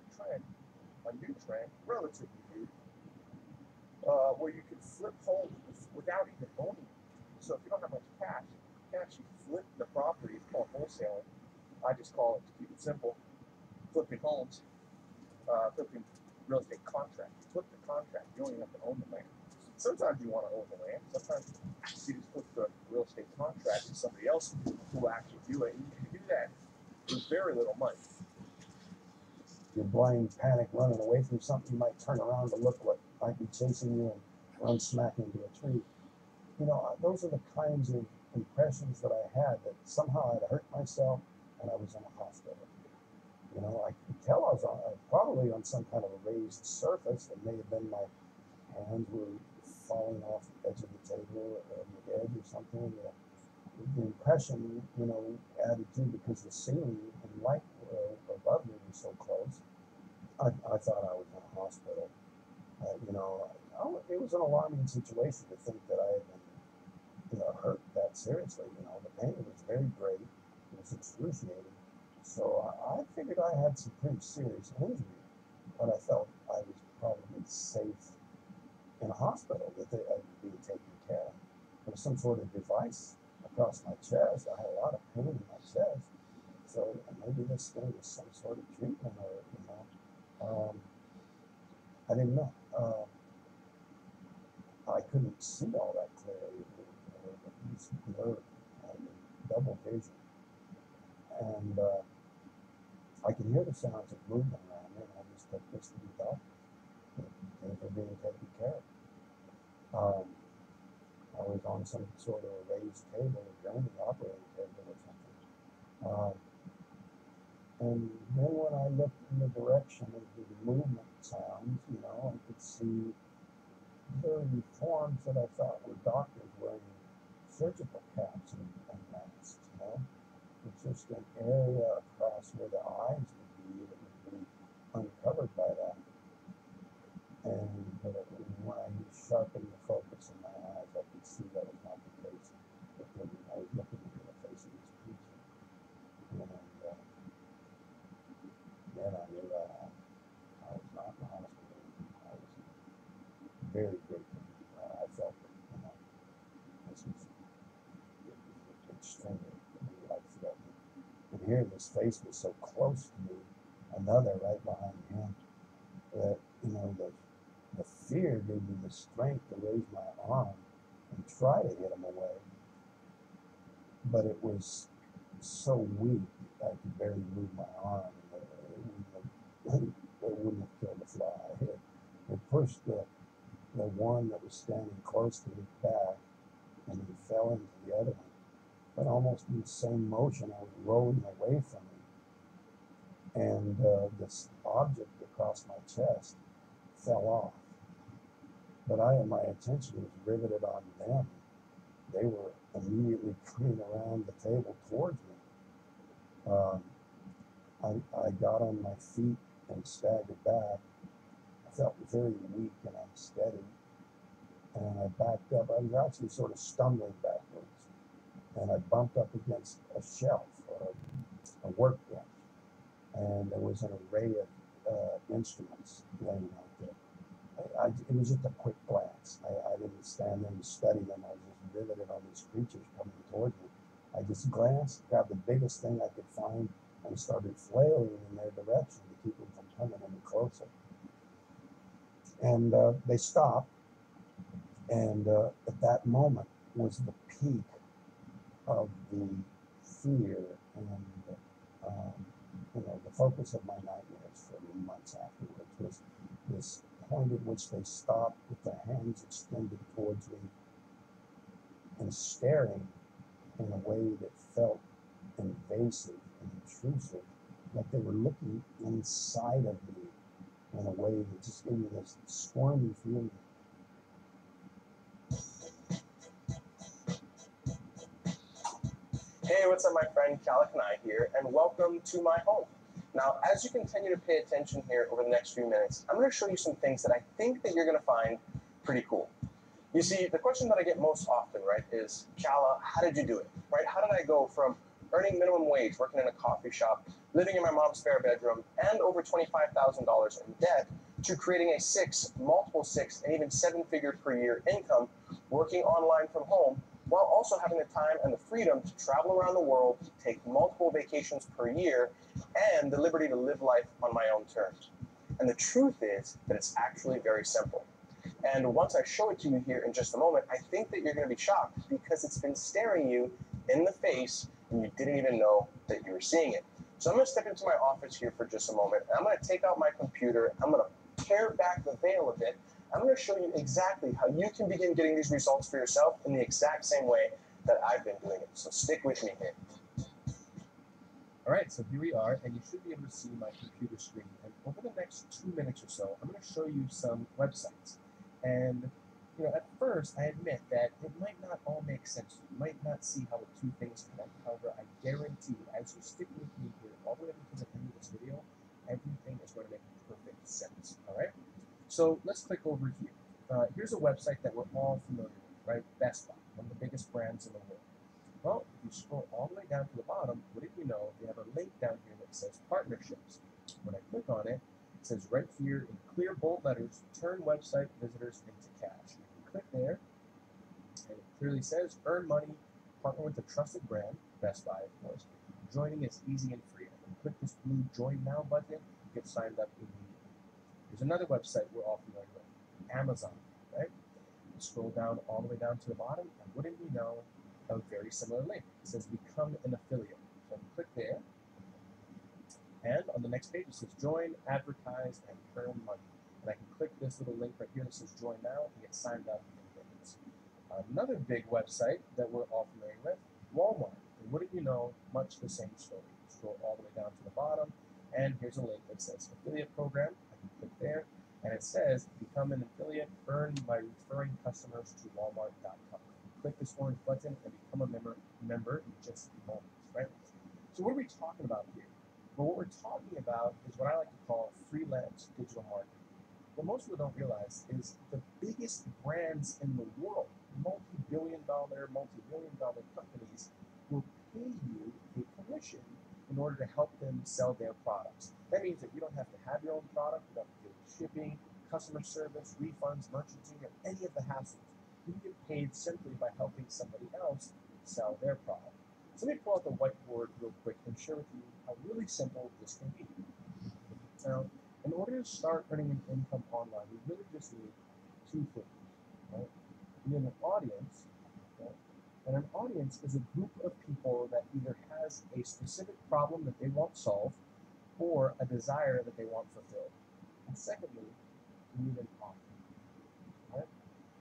a new trend, relatively new, where you can flip homes without even owning it. So if you don't have much cash, you can actually flip the property. It's called wholesaling. I just call it, to keep it simple, flipping homes, flipping real estate contracts. Flip the contract. You don't even have to own the land. Sometimes you want to own the land. Sometimes you just flip the real estate contract to somebody else who will actually do it. And you can do that with very little money. You're blind, panic, running away from something, you might turn around to look what might be chasing you and run smack into a tree. You know, those are the kinds of impressions that I had, that somehow I'd hurt myself and I was in a hospital. You know, I could tell I was probably on some kind of a raised surface. It may have been my hands were falling off the edge of the table or the edge or something. The impression, you know, added to, because the ceiling and light above me was so close, I thought I was in a hospital. You know, it was an alarming situation to think that I had been, you know, hurt that seriously. You know, the pain was very great. It was excruciating. So I figured I had some pretty serious injury, but I felt I was probably safe in a hospital, that I would be taken care of. There was some sort of device across my chest. I had a lot of pain in my chest. So maybe this thing was some sort of treatment, or, you know, I didn't know. I couldn't see all that clearly. It was blurry, double vision. And I could hear the sounds of movement around me, and I just took this to be doctor. Things were being taken care of. I was on some sort of a raised table, a gurney operating table or something. And then when I looked in the direction of the movement sounds, you know, I could see very forms that I thought were doctors wearing surgical caps and masks, you know. It's just an area across where the eyes would be that would be uncovered by that. And when I sharpened the focus in my eyes, I could see that was not the case. I was looking into the face of this creature. And then I knew that I was not in the hospital. I was very grateful. I felt that, you know, this was extremely life-threatening. And here this face was so close to me, another right behind him, that, you know, the fear gave me the strength to raise my arm and try to hit him away. But it was so weak I could barely move my arm. It wouldn't have killed the fly. It pushed the one that was standing close to me back, and he fell into the other one. But almost in the same motion, I was rolling away from him, and this object across my chest fell off. But my attention was riveted on them. They were immediately coming around the table towards me. I got on my feet and staggered back. I felt very weak and unsteady, and I backed up. I was actually sort of stumbling backwards, and I bumped up against a shelf, a workbench, and there was an array of instruments laying out there. It was just a quick glance. I didn't stand there and study them. I was just riveted on these creatures coming towards me. I just glanced, grabbed the biggest thing I could find, and started flailing in their direction to keep them from coming any closer. And they stopped, and at that moment was the peak of the fear and the focus of my nightmares for months afterwards was this point at which they stopped with their hands extended towards me and staring in a way that felt invasive and intrusive, like they were looking inside of me in a way that just gave me this squirmy feeling. Hey, what's up, my friend Calicanai here, and welcome to my home. Now, as you continue to pay attention here over the next few minutes, I'm going to show you some things that I think that you're going to find pretty cool. You see, the question that I get most often, right, is, Cala, how did you do it, right? How did I go from earning minimum wage, working in a coffee shop, living in my mom's spare bedroom, and over $25,000 in debt, to creating a multiple six, and even seven-figure per year income, working online from home, while also having the time and the freedom to travel around the world, take multiple vacations per year, and the liberty to live life on my own terms. And the truth is that it's actually very simple. And once I show it to you here in just a moment, I think that you're going to be shocked because it's been staring you in the face and you didn't even know that you were seeing it. So I'm going to step into my office here for just a moment, and I'm going to take out my computer, I'm going to tear back the veil a bit. I'm going to show you exactly how you can begin getting these results for yourself in the exact same way that I've been doing it. So stick with me here. All right, so here we are, and you should be able to see my computer screen. And over the next 2 minutes or so, I'm going to show you some websites. And at first, I admit that it might not all make sense. You might not see how the two things connect. However, I guarantee you, as you stick with me here all the way up to the end of this video, everything is going to make perfect sense. All right. So let's click over here. Here's a website that we're all familiar with, right? Best Buy, one of the biggest brands in the world. Well, if you scroll all the way down to the bottom, what did you know? They have a link down here that says partnerships. When I click on it, it says right here in clear bold letters, turn website visitors into cash. You can click there, and it clearly says earn money, partner with a trusted brand, Best Buy, of course. Joining is easy and free. And click this blue Join Now button, get signed up immediately. There's another website we're all familiar with, Amazon, right? You scroll down all the way down to the bottom, and wouldn't you know, a very similar link. It says become an affiliate. So I can click there, and on the next page it says join, advertise, and earn money. And I can click this little link right here that says join now and get signed up in minutes. Another big website that we're all familiar with, Walmart. And wouldn't you know, much the same story. Scroll all the way down to the bottom, and here's a link that says affiliate program. Click there, and it says become an affiliate, earn by referring customers to walmart.com. Click this orange button and become a member in just moments, right? So what are we talking about here? Well, what we're talking about is what I like to call freelance digital marketing. What most people don't realize is the biggest brands in the world, multi-billion dollar companies, will pay you a commission in order to help them sell their products. That means that you don't have to have your own product, you don't have to deal with shipping, customer service, refunds, merchanting, or any of the hassles. You get paid simply by helping somebody else sell their product. So let me pull out the whiteboard real quick and share with you how really simple this can be. Now, in order to start earning an income online, we really just need two things, right? We need an audience, right? And an audience is a group of people that either has a specific problem that they want solved or a desire that they want fulfilled. And secondly, you need an offer. All right?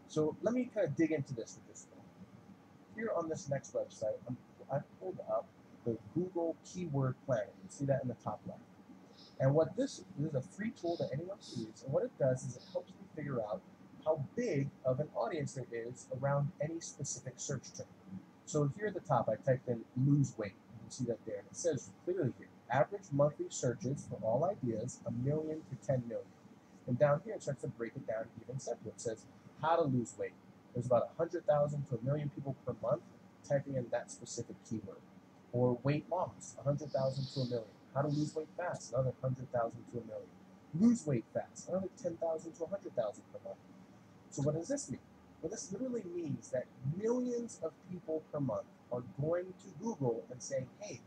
So let me kind of dig into this for just a moment. Here on this next website, I pulled up the Google Keyword Planner. You see that in the top left. And what this is a free tool that anyone can use. And what it does is it helps me figure out how big of an audience there is around any specific search term. So here at the top, I typed in lose weight. You can see that there. And it says clearly here, average monthly searches for all ideas, 1 million to 10 million. And down here, it starts to break it down even simpler. It says how to lose weight. There's about 100,000 to 1 million people per month typing in that specific keyword. Or weight loss, 100,000 to 1 million. How to lose weight fast, another 100,000 to 1 million. Lose weight fast, another 10,000 to 100,000 per month. So what does this mean? Well, this literally means that millions of people per month are going to Google and saying, hey,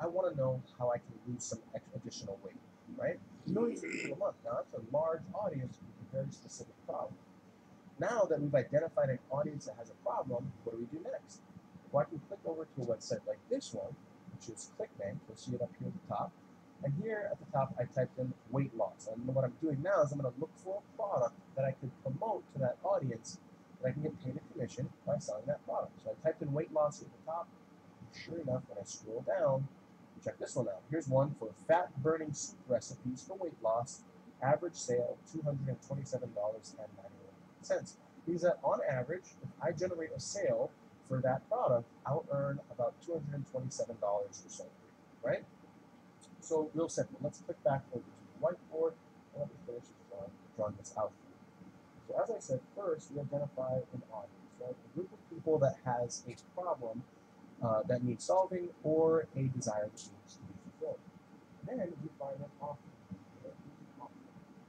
I want to know how I can lose some additional weight, right? Millions of people a month. Now, that's a large audience with a very specific problem. Now that we've identified an audience that has a problem, what do we do next? Well, I can click over to a website like this one, which is ClickBank. You'll see it up here at the top. And here at the top, I typed in weight loss. And what I'm doing now is I'm going to look for a product that I could promote to that audience that I can get paid a commission by selling that product. So I typed in weight loss at the top. And sure enough, when I scroll down, check this one out. Here's one for fat-burning soup recipes for weight loss. Average sale, $227.91. Means that on average, if I generate a sale for that product, I'll earn about $227 or so, right? So real simple. Let's click back over to the whiteboard and let me finish drawing this out for you. So as I said, first we identify an audience, right? A group of people that has a problem that needs solving or a desire that needs to be fulfilled. Then we find an offer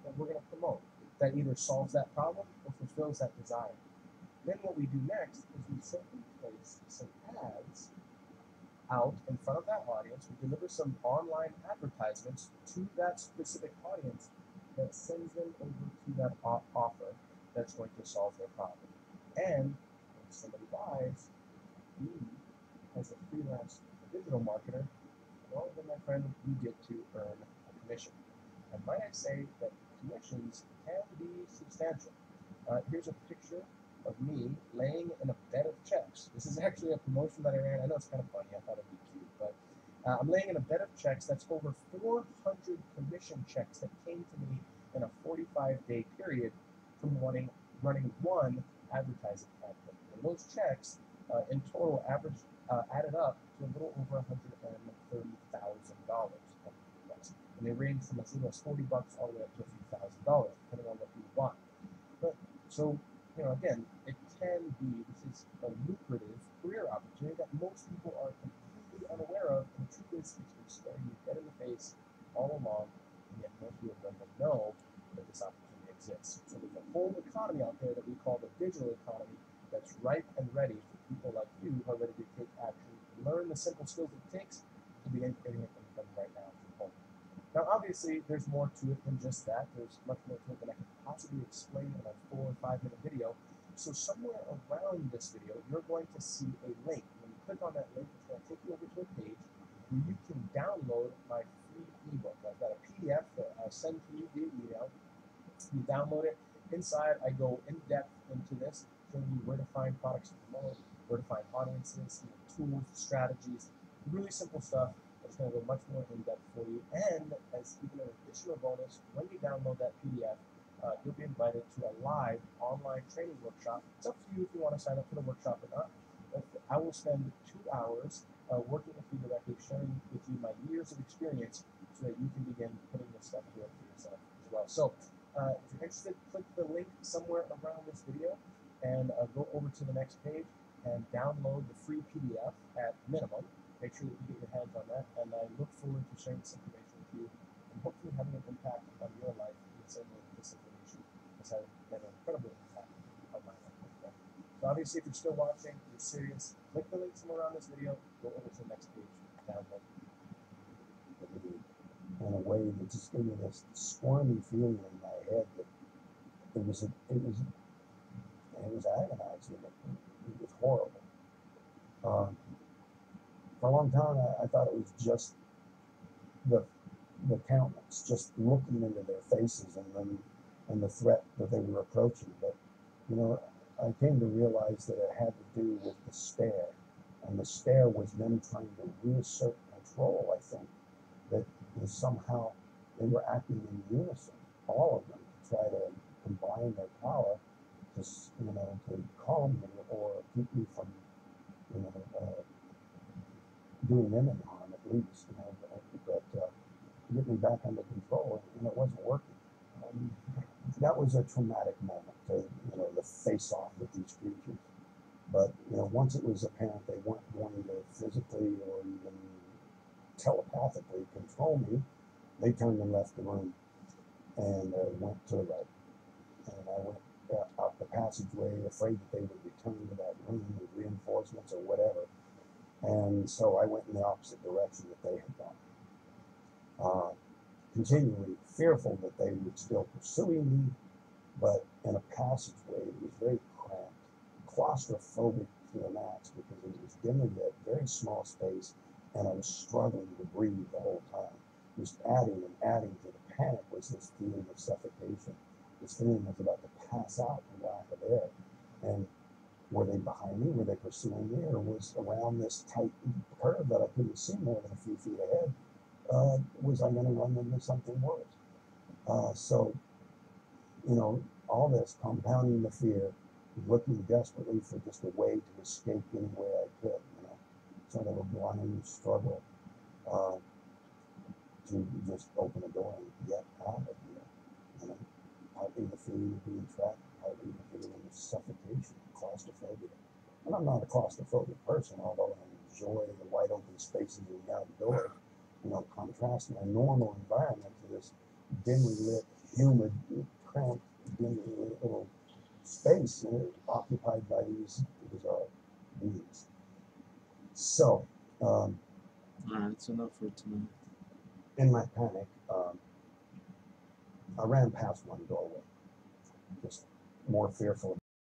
that we're going to promote that either solves that problem or fulfills that desire. Then what we do next is we simply place some ads out in front of that audience. We deliver some online advertisements to that specific audience that sends them over to that offer that's going to solve their problem. And when somebody buys, we, as a freelance digital marketer, well, then my friend, we get to earn a commission. And might I say that commissions can be substantial. Here's a picture of me laying in a bed of checks. This is actually a promotion that I ran. I know it's kind of funny. I thought it'd be cute, but I'm laying in a bed of checks. That's over 400 commission checks that came to me in a 45-day period from running one advertising campaign. And those checks, in total, added up to a little over $130,000. And they range from as little as $40 all the way up to a few $1,000s, depending on what you want. But so, you know, again, it can be, this is a lucrative career opportunity that most people are completely unaware of. And the truth is, it's been staring you dead in the face all along, and yet most people don't even know that this opportunity exists. So there's a whole economy out there that we call the digital economy that's ripe and ready for people like you who are ready to take action, learn the simple skills it takes to begin creating an income right now from home. Now, obviously, there's more to it than just that. There's much more to it than I could possibly explain in a 4 or 5 minute video. So somewhere around this video, you're going to see a link. When you click on that link, it's going to take you over to a page where you can download my free ebook. I've got a PDF that I'll send to you via email. You download it. Inside, I go in depth into this, showing you where to find products to promote, where to find audiences, tools, strategies, really simple stuff. It's going to go much more in depth for you. And as even an additional bonus, when you download that PDF, you'll be invited to a live online training workshop. It's up to you if you want to sign up for the workshop or not. I will spend 2 hours working with you directly, sharing with you my years of experience so that you can begin putting this stuff to work for yourself as well. So if you're interested, click the link somewhere around this video and go over to the next page and download the free PDF at minimum. Make sure that you get your hands on that, and I look forward to sharing this information with you and hopefully having an impact on your life in the same way that this information has had an incredible impact on my life. Okay? So obviously, if you're still watching, you're serious, click the link somewhere around this video, go over to the next page, download. In a way that just gave me this squirmy feeling in my head that it was agonizing. It was horrible. For a long time, I thought it was just the countenance, just looking into their faces and the threat that they were approaching. But you know, I came to realize that it had to do with the stare, and the stare was them trying to reassert control. I think that somehow they were acting in unison, all of them, to try to combine their power to, you know, to calm me or keep me from, you know, doing them any harm at least, you know, but get me back under control, and it wasn't working. That was a traumatic moment, you know, the face-off with these creatures. But you know, once it was apparent they weren't going to physically or even telepathically control me, they turned and left the room and went to the right. And I went out the passageway, afraid that they would return to that room with reinforcements or whatever. And so I went in the opposite direction that they had gone, continually fearful that they were still pursuing me, but in a passageway it was very cramped, claustrophobic to the max because it was dimly lit, very small space, and I was struggling to breathe the whole time. Just adding and adding to the panic was this feeling of suffocation. This feeling was about to pass out from lack of air. And were they behind me? Were they pursuing me? Or was around this tight curve that I couldn't see more than a few feet ahead? Was I going to run into something worse? So, you know, all this compounding the fear, looking desperately for just a way to escape any way I could, you know, sort of a blind struggle to just open a door and get out of here. You know, partly the feeling of being trapped, partly the feeling of suffocation, claustrophobia. And I'm not a claustrophobic person, although I enjoy the wide open spaces of the outdoors. You know, contrasting a normal environment to this dimly lit, humid, cramped, dimly lit little space occupied by these bizarre beings. So, that's enough for tonight. In my panic, I ran past one doorway, just more fearful